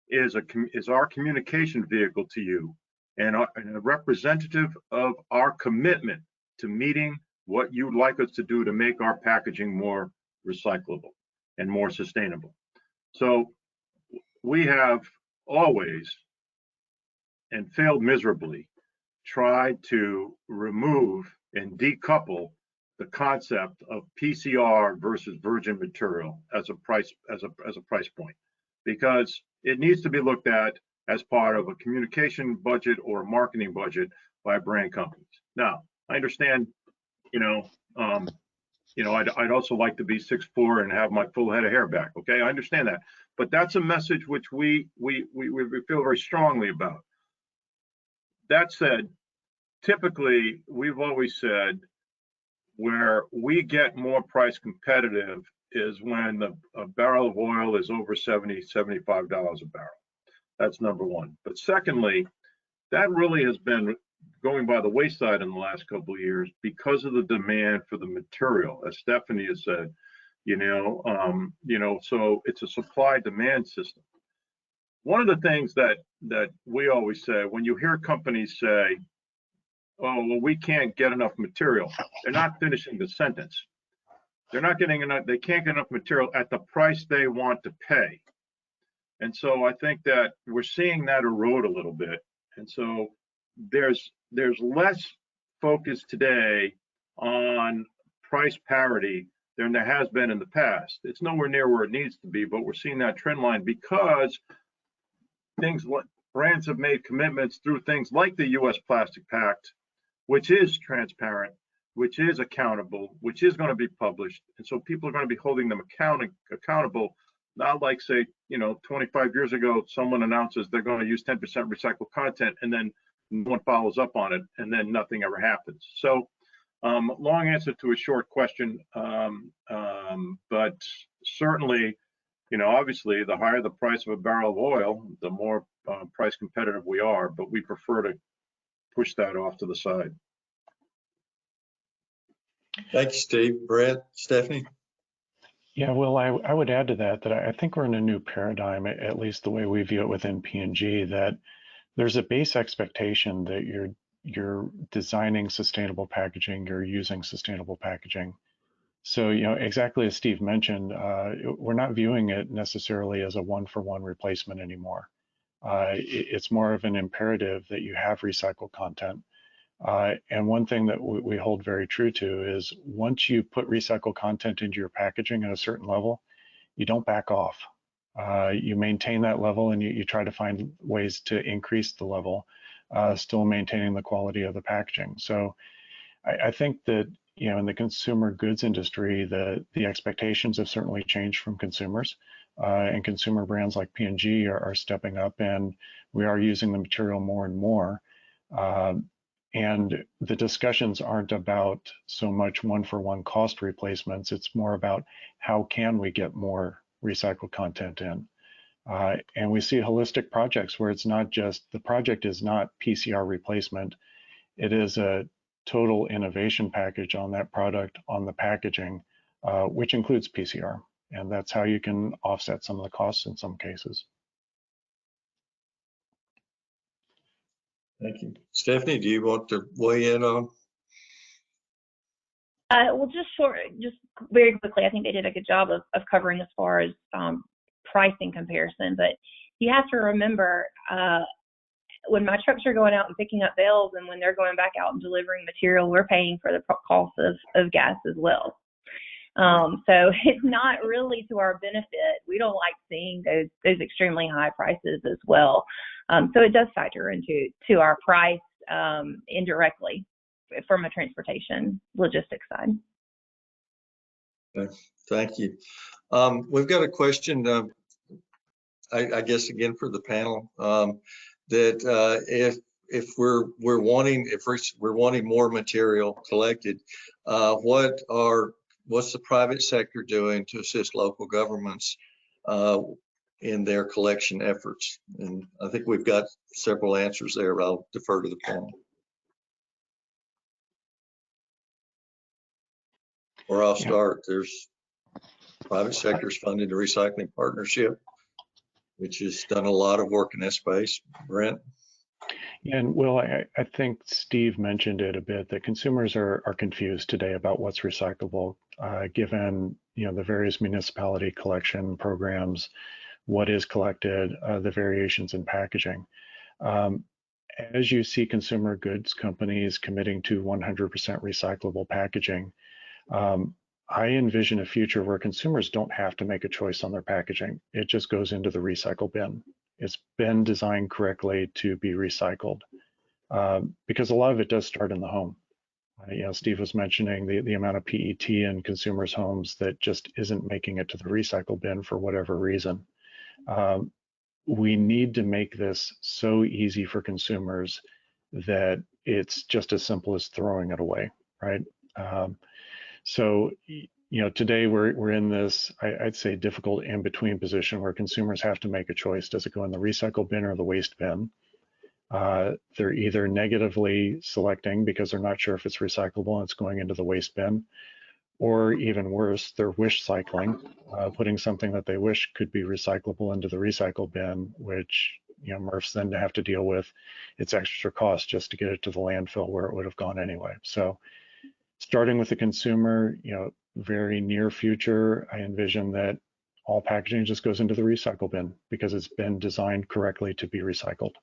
is our communication vehicle to you and a representative of our commitment to meeting what you'd like us to do to make our packaging more recyclable and more sustainable. So we have always, and failed miserably, tried to remove and decouple the concept of PCR versus virgin material as a price point, because it needs to be looked at as part of a communication budget or a marketing budget by brand companies. Now, I understand, I'd also like to be 6'4" and have my full head of hair back. Okay, I understand that, but that's a message which we feel very strongly about. That said, typically we've always said where we get more price competitive is when a barrel of oil is over $70, $75 a barrel. That's number one. But secondly, that really has been going by the wayside in the last couple of years because of the demand for the material, as Stephanie has said. So it's a supply-demand system. One of the things that we always say when you hear companies say, "Oh, well, we can't get enough material," they're not finishing the sentence. They're not getting enough. They can't get enough material at the price they want to pay. And so I think that we're seeing that erode a little bit. And so there's less focus today on price parity than there has been in the past. It's nowhere near where it needs to be, but we're seeing that trend line because things like brands have made commitments through things like the U.S. Plastic Pact, which is transparent, which is accountable, which is going to be published. And so people are going to be holding them accountable, not like, say, 25 years ago, someone announces they're going to use 10% recycled content and then no one follows up on it and then nothing ever happens. So long answer to a short question, but certainly, obviously the higher the price of a barrel of oil, the more price competitive we are, but we prefer to push that off to the side. Thank you, Steve. Brett, Stephanie? Yeah, well, I would add to that I think we're in a new paradigm, at least the way we view it within P&G, that there's a base expectation that you're designing sustainable packaging, you're using sustainable packaging. So, exactly as Steve mentioned, we're not viewing it necessarily as a one-for-one replacement anymore. It's more of an imperative that you have recycled content. And one thing that we hold very true to is once you put recycled content into your packaging at a certain level, you don't back off. You maintain that level and you try to find ways to increase the level, still maintaining the quality of the packaging. So I think that, in the consumer goods industry, the expectations have certainly changed from consumers, and consumer brands like P&G are stepping up, and we are using the material more and more. And the discussions aren't about so much one-for-one cost replacements. It's more about how can we get more recycled content in. And we see holistic projects where it's not just, the project is not PCR replacement. It is a total innovation package on that product, on the packaging, which includes PCR. And that's how you can offset some of the costs in some cases. Thank you. Stephanie, do you want to weigh in on? Well, just very quickly, I think they did a good job of covering as far as pricing comparison, but you have to remember when my trucks are going out and picking up bales and when they're going back out and delivering material, we're paying for the cost of gas as well. So it's not really to our benefit. We don't like seeing those extremely high prices as well. So it does factor into our price indirectly from a transportation logistics side. Okay, thank you. We've got a question, I guess again for the panel, that if we're wanting more material collected, what's the private sector doing to assist local governments in their collection efforts? And I think we've got several answers there, but I'll defer to the panel. Or I'll start. Private sector's funded the recycling partnership, which has done a lot of work in that space. Brent? And Will, I think Steve mentioned it a bit that consumers are confused today about what's recyclable, given the various municipality collection programs, what is collected, the variations in packaging. As you see consumer goods companies committing to 100% recyclable packaging, I envision a future where consumers don't have to make a choice on their packaging. It just goes into the recycle bin. It's been designed correctly to be recycled, because a lot of it does start in the home. Steve was mentioning the amount of PET in consumers' homes that just isn't making it to the recycle bin for whatever reason. We need to make this so easy for consumers that it's just as simple as throwing it away, right? So, today we're in this, I'd say, difficult in-between position where consumers have to make a choice. Does it go in the recycle bin or the waste bin? They're either negatively selecting because they're not sure if it's recyclable and it's going into the waste bin, or even worse, they're wish cycling, putting something that they wish could be recyclable into the recycle bin, which MRFs then have to deal with its extra cost just to get it to the landfill where it would have gone anyway. So starting with the consumer, very near future, I envision that all packaging just goes into the recycle bin because it's been designed correctly to be recycled.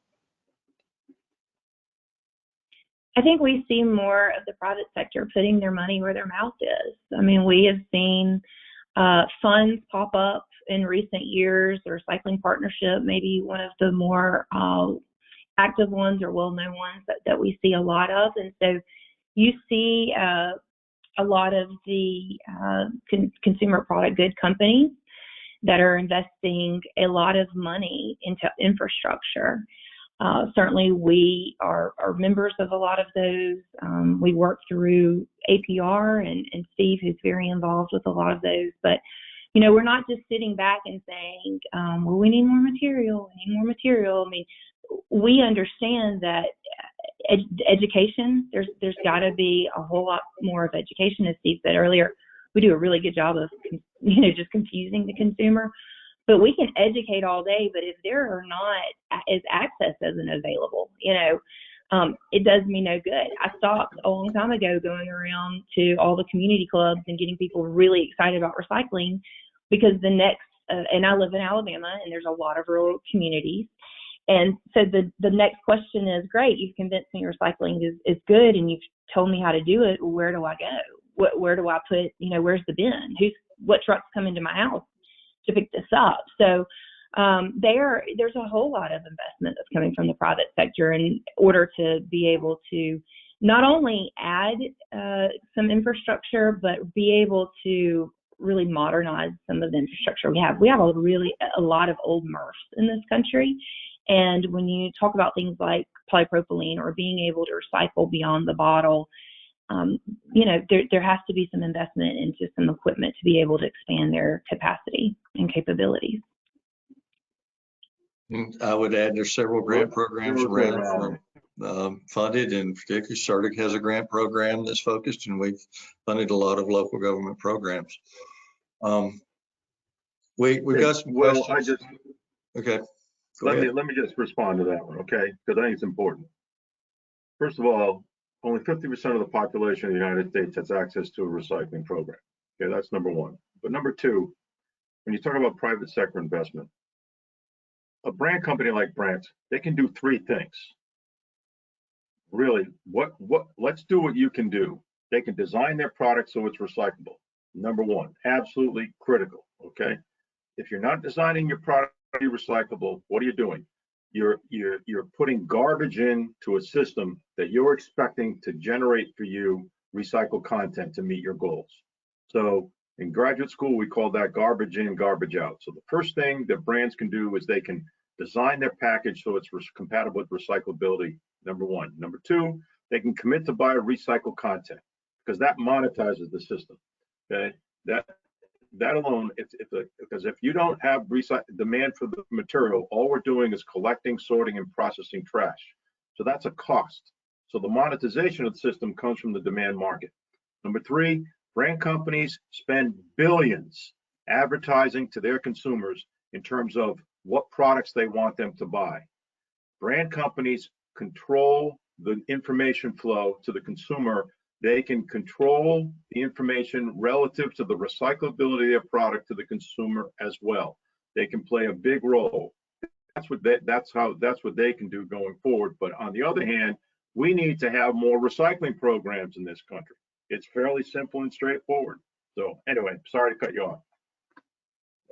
I think we see more of the private sector putting their money where their mouth is. I mean, we have seen funds pop up in recent years. The Recycling Partnership, maybe one of the more active ones or well-known ones that we see a lot of. And so you see a lot of the consumer product good companies that are investing a lot of money into infrastructure. Certainly we are members of a lot of those. We work through APR and Steve, who's very involved with a lot of those. But, we're not just sitting back and saying, well, we need more material, I mean, we understand that education, there's got to be a whole lot more of education. As Steve said earlier, we do a really good job of, just confusing the consumer. But we can educate all day, but if there are not, if access isn't available, it does me no good. I stopped a long time ago going around to all the community clubs and getting people really excited about recycling, because the next, and I live in Alabama, and there's a lot of rural communities. And so the next question is, great, you've convinced me recycling is good, and you've told me how to do it. Where do I go? Where do I put, where's the bin? What trucks come into my house to pick this up? So there's a whole lot of investment that's coming from the private sector in order to be able to not only add some infrastructure, but be able to really modernize some of the infrastructure we have. We have a lot of old MRFs in this country. And when you talk about things like polypropylene or being able to recycle beyond the bottle, there has to be some investment into some equipment to be able to expand their capacity and capabilities. I would add there's several grant programs around funded, and particularly SERDC has a grant program that's focused, and we've funded a lot of local government programs. We got some questions. Okay. Let me just respond to that one, okay? Because I think it's important. First of all, only 50% of the population of the United States has access to a recycling program. Okay, that's number one. But number two, when you talk about private sector investment, a brand company like Brent, they can do three things. Really, let's do what you can do. They can design their product so it's recyclable. Number one, absolutely critical, okay? If you're not designing your product to be recyclable, what are you doing? You're putting garbage into a system that you're expecting to generate for you recycled content to meet your goals. So in graduate school, we call that garbage in, garbage out. So the first thing that brands can do is they can design their package so it's compatible with recyclability, number one. Number two, they can commit to buy recycled content because that monetizes the system, okay? That alone, because if you don't have demand for the material, all we're doing is collecting, sorting, and processing trash. So that's a cost. So the monetization of the system comes from the demand market. Number three, brand companies spend billions advertising to their consumers in terms of what products they want them to buy. Brand companies control the information flow to the consumer. They can control the information relative to the recyclability of their product to the consumer as well. They can play a big role. That's what they can do going forward. But on the other hand, we need to have more recycling programs in this country. It's fairly simple and straightforward. So anyway, sorry to cut you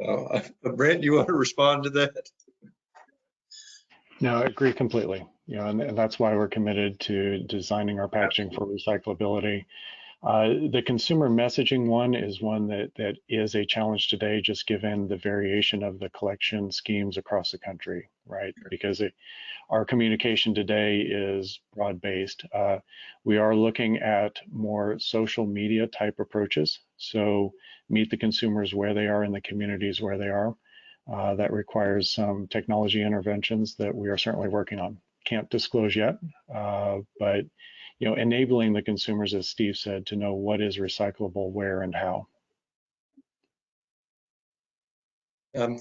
off. Brent, you want to respond to that? No, I agree completely. And that's why we're committed to designing our packaging for recyclability. The consumer messaging one is one that is a challenge today, just given the variation of the collection schemes across the country, right? Because our communication today is broad-based. We are looking at more social media type approaches. So meet the consumers where they are in the communities where they are. That requires some technology interventions that we are certainly working on. Can't disclose yet, but enabling the consumers, as Steve said, to know what is recyclable, where, and how.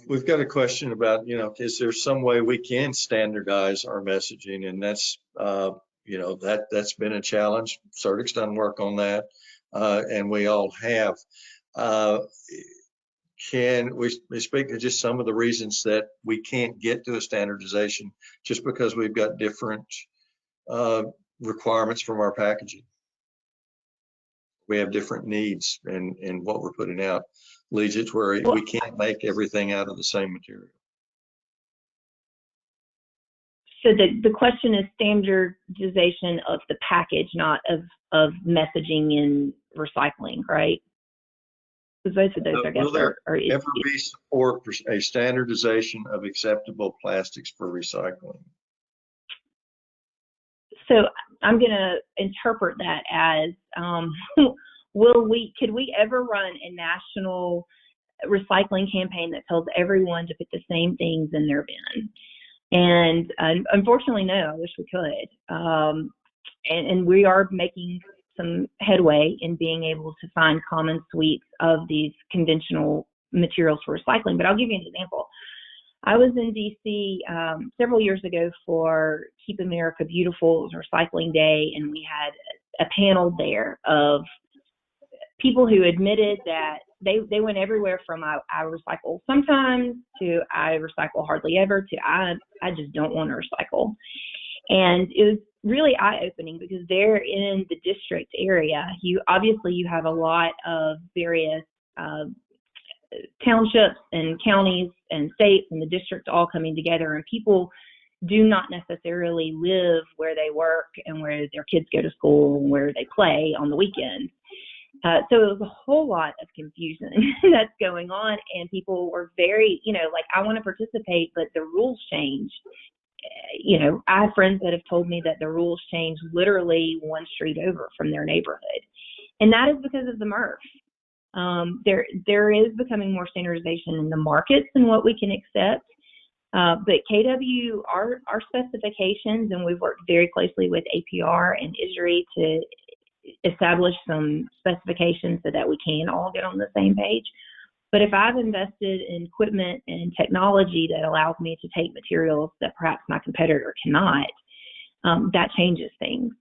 We've got a question about, is there some way we can standardize our messaging? And that's, that's been a challenge. SERDC's done work on that, and we all have. Can we speak to just some of the reasons that we can't get to a standardization just because we've got different requirements from our packaging? We have different needs in what we're putting out. Leads it to where we can't make everything out of the same material. So the question is standardization of the package, not of messaging and recycling, right? Because both of those, I guess, will there ever be support for a standardization of acceptable plastics for recycling? So I'm going to interpret that as, could we ever run a national recycling campaign that tells everyone to put the same things in their bin? And unfortunately, no. I wish we could. And we are making some headway in being able to find common suites of these conventional materials for recycling. But I'll give you an example. I was in DC several years ago for Keep America Beautiful. It was Recycling Day, and we had a panel there of people who admitted that they went everywhere from I recycle sometimes to I recycle hardly ever to I just don't want to recycle. And it was really eye-opening because they're in the district area. You have a lot of various townships and counties and states and the district all coming together, and people do not necessarily live where they work and where their kids go to school and where they play on the weekends. So it was a whole lot of confusion that's going on, and people were very, I want to participate, but the rules change. I have friends that have told me that the rules change literally one street over from their neighborhood. And that is because of the MRF. There is becoming more standardization in the markets and what we can accept. But KW, our specifications, and we've worked very closely with APR and ISRI to establish some specifications so that we can all get on the same page. But if I've invested in equipment and technology that allows me to take materials that perhaps my competitor cannot, that changes things.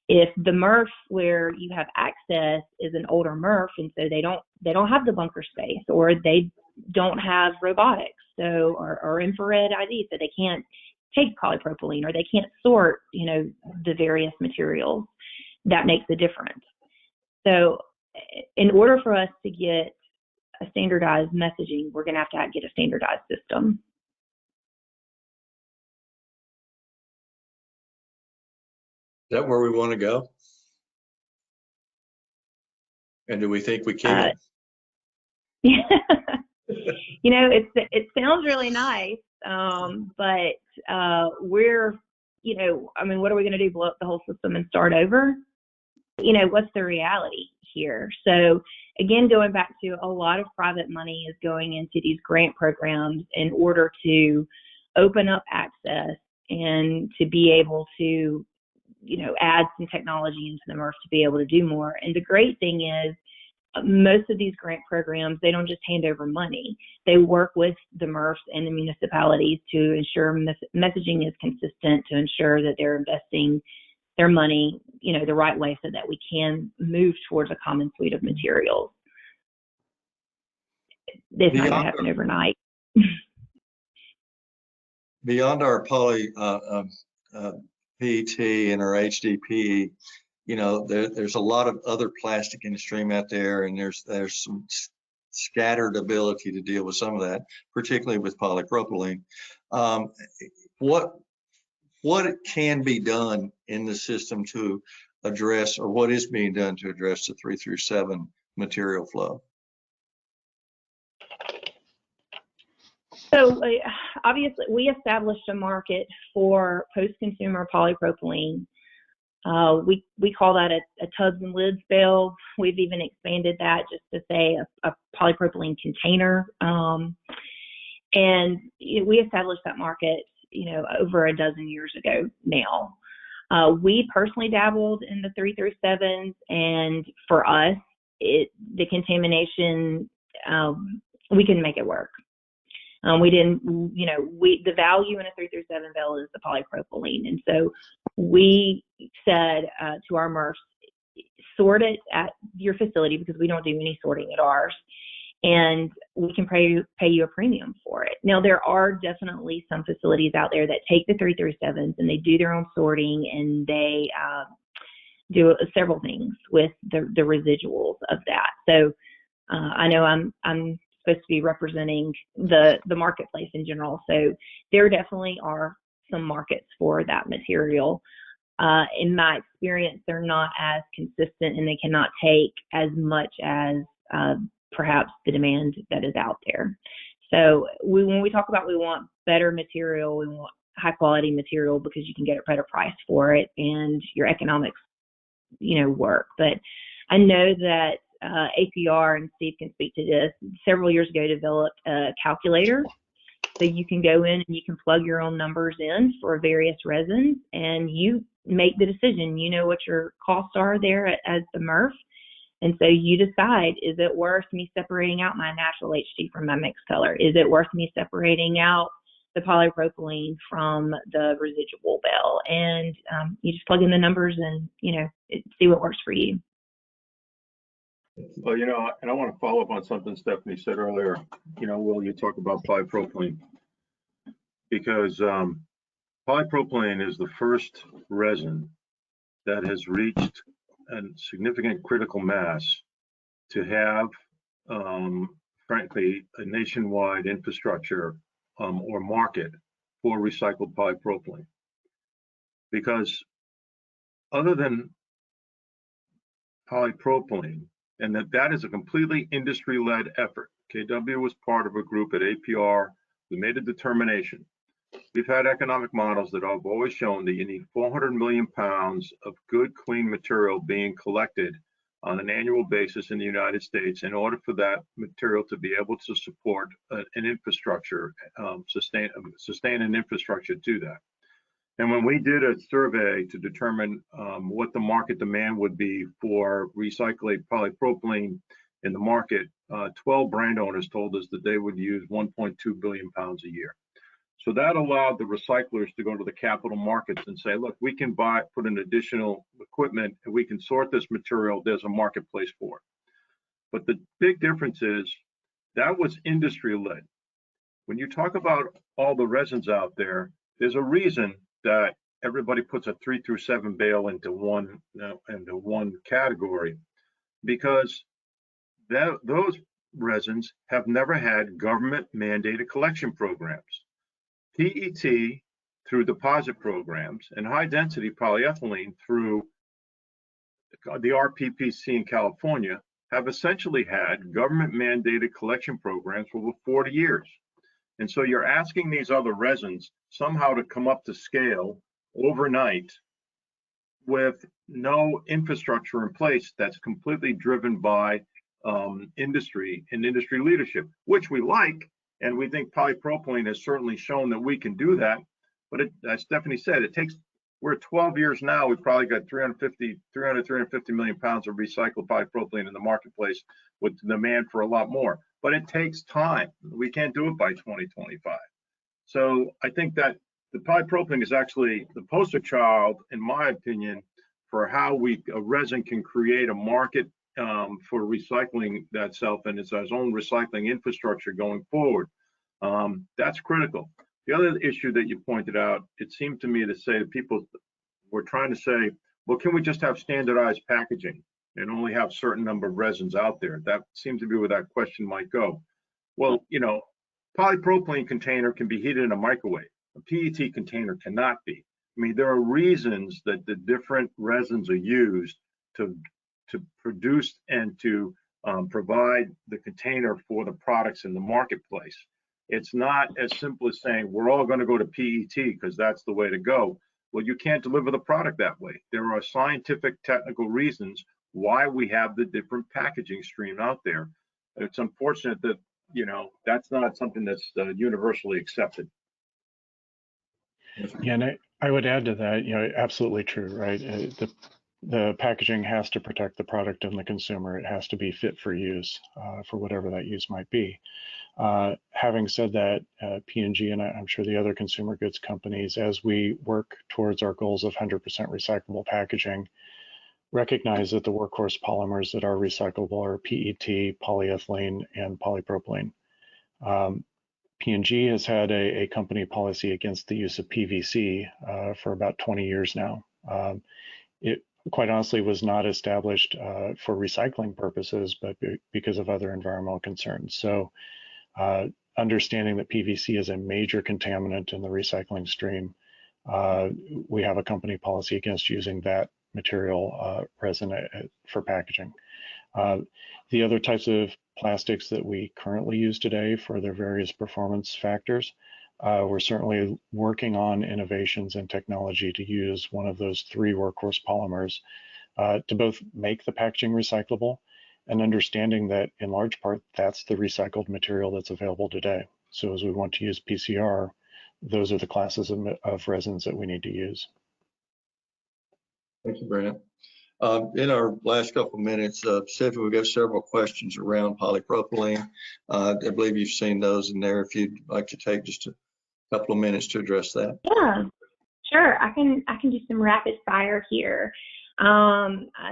If the MRF where you have access is an older MRF, and so they don't have the bunker space, or they don't have robotics, so or infrared ID, so they can't take polypropylene, or they can't sort, the various materials, that makes a difference. So in order for us to get a standardized messaging, we're going to have to get a standardized system. Is that where we want to go? And do we think we can? Yeah. It sounds really nice, but we're, what are we going to do? Blow up the whole system and start over? What's the reality here? So again, going back to a lot of private money is going into these grant programs in order to open up access and to be able to, add some technology into the MRF to be able to do more. And the great thing is most of these grant programs, they don't just hand over money. They work with the MRFs and the municipalities to ensure messaging is consistent, to ensure that they're investing their money, the right way so that we can move towards a common suite of materials. It's not going to happen overnight. Beyond our poly PET and our HDPE, there's a lot of other plastic in the stream out there, and there's some scattered ability to deal with some of that, particularly with polypropylene. What can be done in the system to address, or what is being done to address the 3 through 7 material flow? So obviously, we established a market for post-consumer polypropylene. We call that a tubs and lids bale. We've even expanded that just to say a polypropylene container. And we established that market, over a dozen years ago now. We personally dabbled in the 3 through 7s, and for us, the contamination, we can make it work. The value in a 3 through 7 bale is the polypropylene. And so we said to our MRFs, sort it at your facility, because we don't do any sorting at ours, and we can pay you a premium for it. Now, there are definitely some facilities out there that take the 3 through 7s and they do their own sorting, and they do several things with the residuals of that. So I know I'm supposed to be representing the marketplace in general. So there definitely are some markets for that material. In my experience, they're not as consistent, and they cannot take as much as perhaps the demand that is out there. So when we talk about we want better material, we want high quality material because you can get a better price for it and your economics, work. But I know that APR, and Steve can speak to this, several years ago developed a calculator. So you can go in and you can plug your own numbers in for various resins, and you make the decision. You know what your costs are there as the MRF. And so you decide, is it worth me separating out my natural HT from my mixed color? Is it worth me separating out the polypropylene from the residual bale? And you just plug in the numbers and, see what works for you. Well, and I want to follow up on something Stephanie said earlier. Will, you talk about polypropylene, because polypropylene is the first resin that has reached a significant critical mass to have, frankly, a nationwide infrastructure or market for recycled polypropylene. Because other than polypropylene, and that is a completely industry-led effort. KW was part of a group at APR. We made a determination. We've had economic models that have always shown that you need 400 million pounds of good, clean material being collected on an annual basis in the United States in order for that material to be able to support an infrastructure, sustain an infrastructure to that. And when we did a survey to determine what the market demand would be for recycled polypropylene in the market, 12 brand owners told us that they would use 1.2 billion pounds a year. So that allowed the recyclers to go to the capital markets and say, look, we can put in additional equipment, and we can sort this material. There's a marketplace for it. But the big difference is that was industry-led. When you talk about all the resins out there, there's a reason that everybody puts a 3 through 7 bale into one category, because those resins have never had government mandated collection programs. PET through deposit programs and high density polyethylene through the RPPC in California have essentially had government mandated collection programs for over 40 years. And so you're asking these other resins somehow to come up to scale overnight with no infrastructure in place that's completely driven by industry and industry leadership, which we like. And we think polypropylene has certainly shown that we can do that. But as Stephanie said, it takes We're at 12 years now. We probably got 350 million pounds of recycled polypropylene in the marketplace with demand for a lot more. But it takes time. We can't do it by 2025. So I think that the polypropylene is actually the poster child, in my opinion, for how a resin can create a market for recycling that self and its own recycling infrastructure going forward. That's critical. The other issue that you pointed out, it seemed to me to say that people were trying to say, well, can we just have standardized packaging and only have a certain number of resins out there? That seems to be where that question might go. Well, you know, polypropylene container can be heated in a microwave. A PET container cannot be. I mean, there are reasons that the different resins are used to produce and to provide the container for the products in the marketplace. It's not as simple as saying we're all going to go to PET because that's the way to go. Well, you can't deliver the product that way. There are scientific, technical reasons why we have the different packaging stream out there. It's unfortunate that, you know, that's not something that's universally accepted. Yeah, and I would add to that, you know, absolutely true, right? The packaging has to protect the product and the consumer. It has to be fit for use, for whatever that use might be. Having said that, P&G and I'm sure the other consumer goods companies, as we work towards our goals of 100% recyclable packaging, recognize that the workhorse polymers that are recyclable are PET, polyethylene, and polypropylene. P&G has had a company policy against the use of PVC for about 20 years now. It quite honestly was not established for recycling purposes, but because of other environmental concerns. So understanding that PVC is a major contaminant in the recycling stream, we have a company policy against using that material resin for packaging. The other types of plastics that we currently use today for their various performance factors, we're certainly working on innovations and technology to use one of those three workhorse polymers to both make the packaging recyclable and understanding that in large part, that's the recycled material that's available today. So as we want to use PCR, those are the classes of resins that we need to use. Thank you, Brent. In our last couple of minutes, Stephanie, we've got several questions around polypropylene. I believe you've seen those in there. If you'd like to take just a couple of minutes to address that. Yeah, sure. I can do some rapid fire here.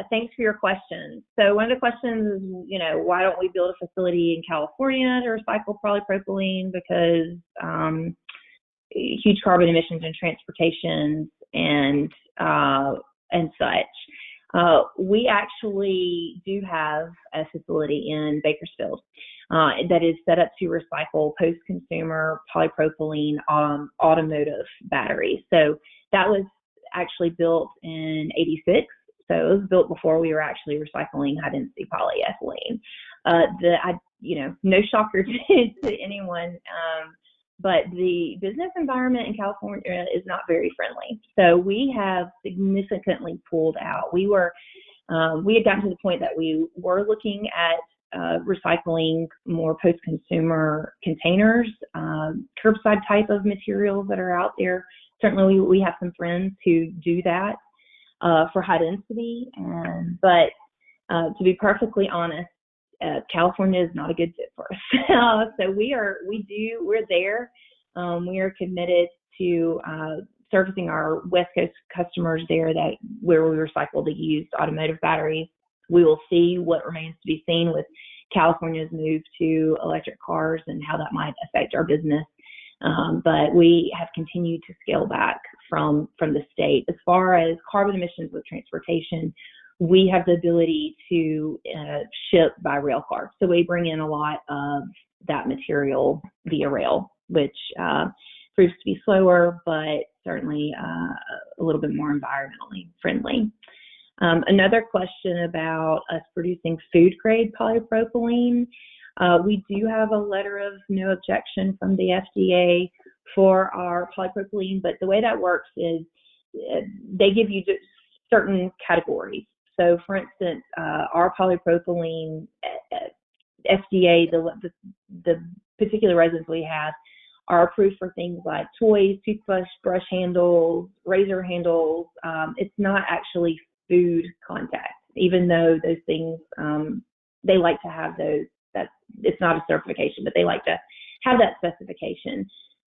Thanks for your questions. So one of the questions is, you know, why don't we build a facility in California to recycle polypropylene? Because huge carbon emissions in transportation and such. We actually do have a facility in Bakersfield that is set up to recycle post-consumer polypropylene automotive batteries. So that was actually built in '86. So it was built before we were actually recycling high-density polyethylene. You know, no shocker to anyone, but the business environment in California is not very friendly. So we have significantly pulled out. We had gotten to the point that we were looking at recycling more post-consumer containers, curbside type of materials that are out there. Certainly, we have some friends who do that for high density, but to be perfectly honest, California is not a good fit for us. So we're there. We are committed to servicing our West Coast customers there where we recycle the used automotive batteries. We will see what remains to be seen with California's move to electric cars and how that might affect our business. But we have continued to scale back from the state. As far as carbon emissions with transportation, we have the ability to ship by rail car. So we bring in a lot of that material via rail, which proves to be slower, but certainly a little bit more environmentally friendly. Another question about us producing food grade polypropylene. We do have a letter of no objection from the FDA for our polypropylene, but the way that works is they give you certain categories. So for instance, our polypropylene FDA, the particular resins we have are approved for things like toys, toothbrush, brush handles, razor handles. It's not actually food contact, even though those things, they like to have those. It's not a certification, but they like to have that specification.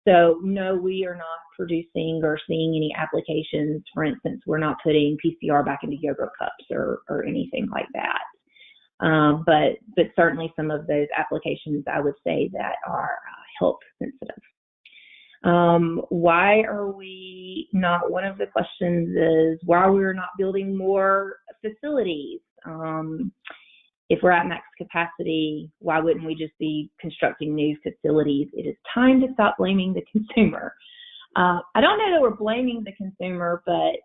So no, we are not producing or seeing any applications. For instance, we're not putting PCR back into yogurt cups or anything like that. But certainly some of those applications, I would say, that are health sensitive. Why are we not? One of the questions is why we're not building more facilities. If we're at max capacity, why wouldn't we just be constructing new facilities? It is time to stop blaming the consumer. I don't know that we're blaming the consumer, but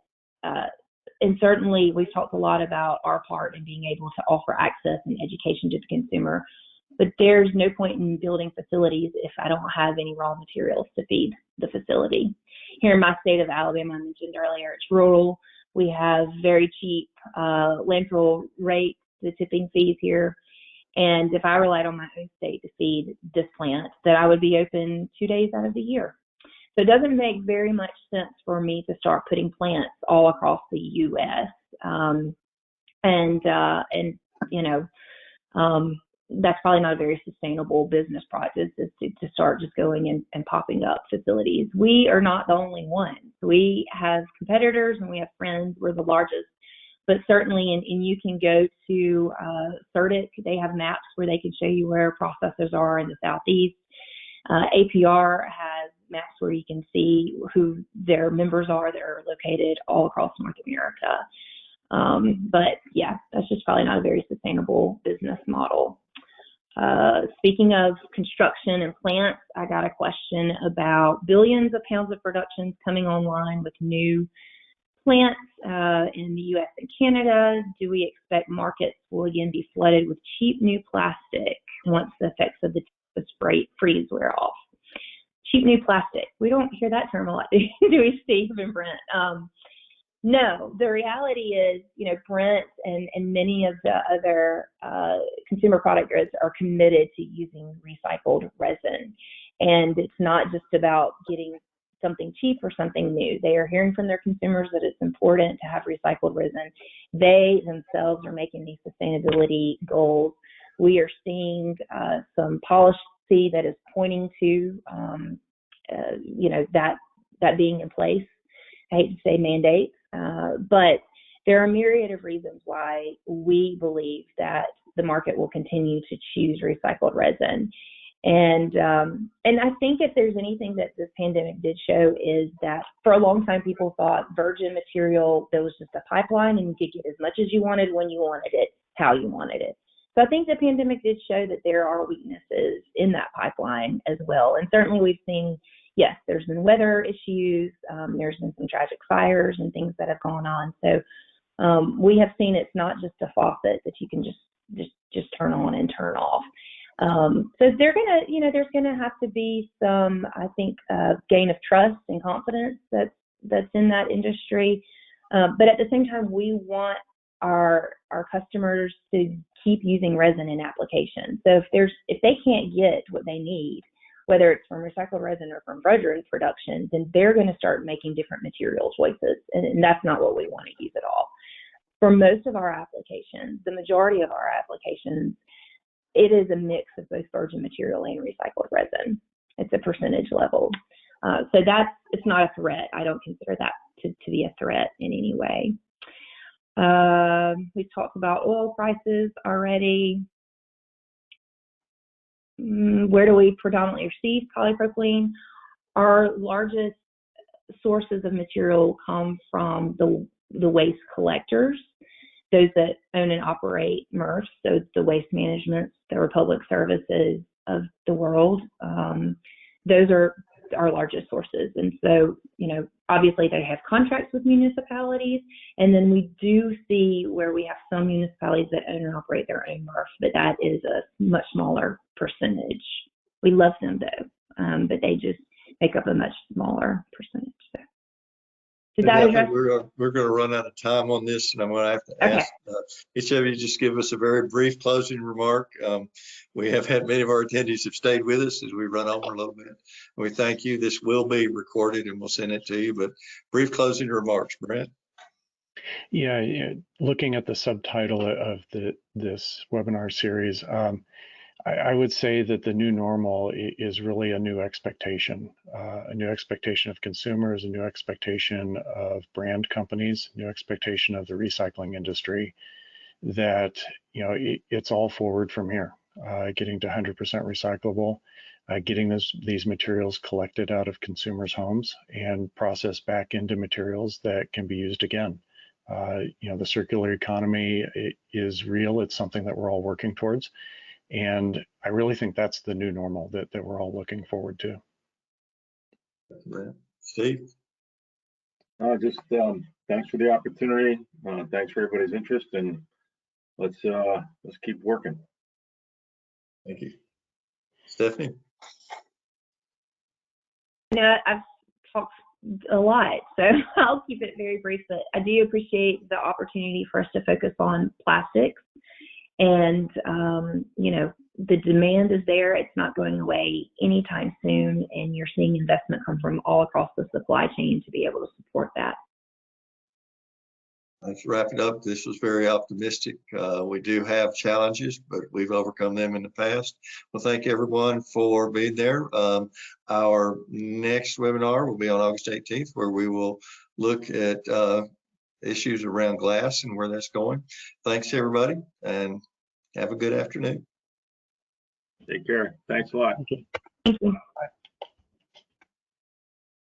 and certainly we've talked a lot about our part in being able to offer access and education to the consumer, but there's no point in building facilities if I don't have any raw materials to feed the facility. Here in my state of Alabama, I mentioned earlier, it's rural. We have very cheap landfill rates, the tipping fees here. And if I relied on my own state to feed this plant, that I would be open 2 days out of the year. So it doesn't make very much sense for me to start putting plants all across the U.S. That's probably not a very sustainable business practice to start just going and popping up facilities. We are not the only ones. We have competitors and we have friends. We're the largest. But certainly, and you can go to SERDC. They have maps where they can show you where processors are in the Southeast. APR has maps where you can see who their members are that are located all across North America. But yeah, that's just probably not a very sustainable business model. Speaking of construction and plants, I got a question about billions of pounds of productions coming online with new plants in the U.S. and Canada. Do we expect markets will again be flooded with cheap new plastic once the effects of the freeze wear off? Cheap new plastic. We don't hear that term a lot, do we, Steve and Brent? No, the reality is, Brent and many of the other consumer product goods are committed to using recycled resin. And it's not just about getting something cheap or something new. They are hearing from their consumers that it's important to have recycled resin. They themselves are making these sustainability goals. We are seeing some policy that is pointing to, that being in place. I hate to say mandates, but there are a myriad of reasons why we believe that the market will continue to choose recycled resin. And I think if there's anything that this pandemic did show is that for a long time people thought virgin material, there was just a pipeline and you could get as much as you wanted when you wanted it, how you wanted it. So I think the pandemic did show that there are weaknesses in that pipeline as well. And certainly we've seen, yes, there's been weather issues, there's been some tragic fires and things that have gone on. So we have seen it's not just a faucet that you can just turn on and turn off. So there's gonna have to be some, I think, gain of trust and confidence that's in that industry. But at the same time, we want our customers to keep using resin in applications. So if they can't get what they need, whether it's from recycled resin or from virgin production, then they're going to start making different material choices, and that's not what we want to use at all. For most of our applications, the majority of our applications, it is a mix of both virgin material and recycled resin. It's a percentage level. So it's not a threat. I don't consider that to be a threat in any way. We've talked about oil prices already. Where do we predominantly receive polypropylene? Our largest sources of material come from the waste collectors, those that own and operate MRFs, so the waste management, the Republic Services of the world. Those are our largest sources. And so, obviously they have contracts with municipalities, and then we do see where we have some municipalities that own and operate their own MRF, but that is a much smaller percentage. We love them though, but they just make up a much smaller percentage. So. Did And that I address? think we're going to run out of time on this, and I'm going to have to Okay. ask each of you just give us a very brief closing remark. We have had many of our attendees have stayed with us as we run over a little bit. We thank you. This will be recorded, and we'll send it to you. But brief closing remarks, Brent. Yeah, looking at the subtitle of this webinar series, I would say that the new normal is really a new expectation of consumers, a new expectation of brand companies, new expectation of the recycling industry, that, you know, it's all forward from here, getting to 100% recyclable, getting these materials collected out of consumers' homes and processed back into materials that can be used again. You know, the circular economy is real. It's something that we're all working towards. And I really think that's the new normal that we're all looking forward to. Steve? Just thanks for the opportunity. Thanks for everybody's interest, and let's keep working. Thank you. Stephanie? You know, I've talked a lot, so I'll keep it very brief, but I do appreciate the opportunity for us to focus on plastics. And, you know, the demand is there. It's not going away anytime soon. And you're seeing investment come from all across the supply chain to be able to support that. Let's wrap it up. This was very optimistic. We do have challenges, but we've overcome them in the past. Well, thank everyone for being there. Our next webinar will be on August 18th, where we will look at issues around glass and where that's going. Thanks, everybody, and have a good afternoon. Take care. Thanks a lot. Thank you. Thank you. Bye.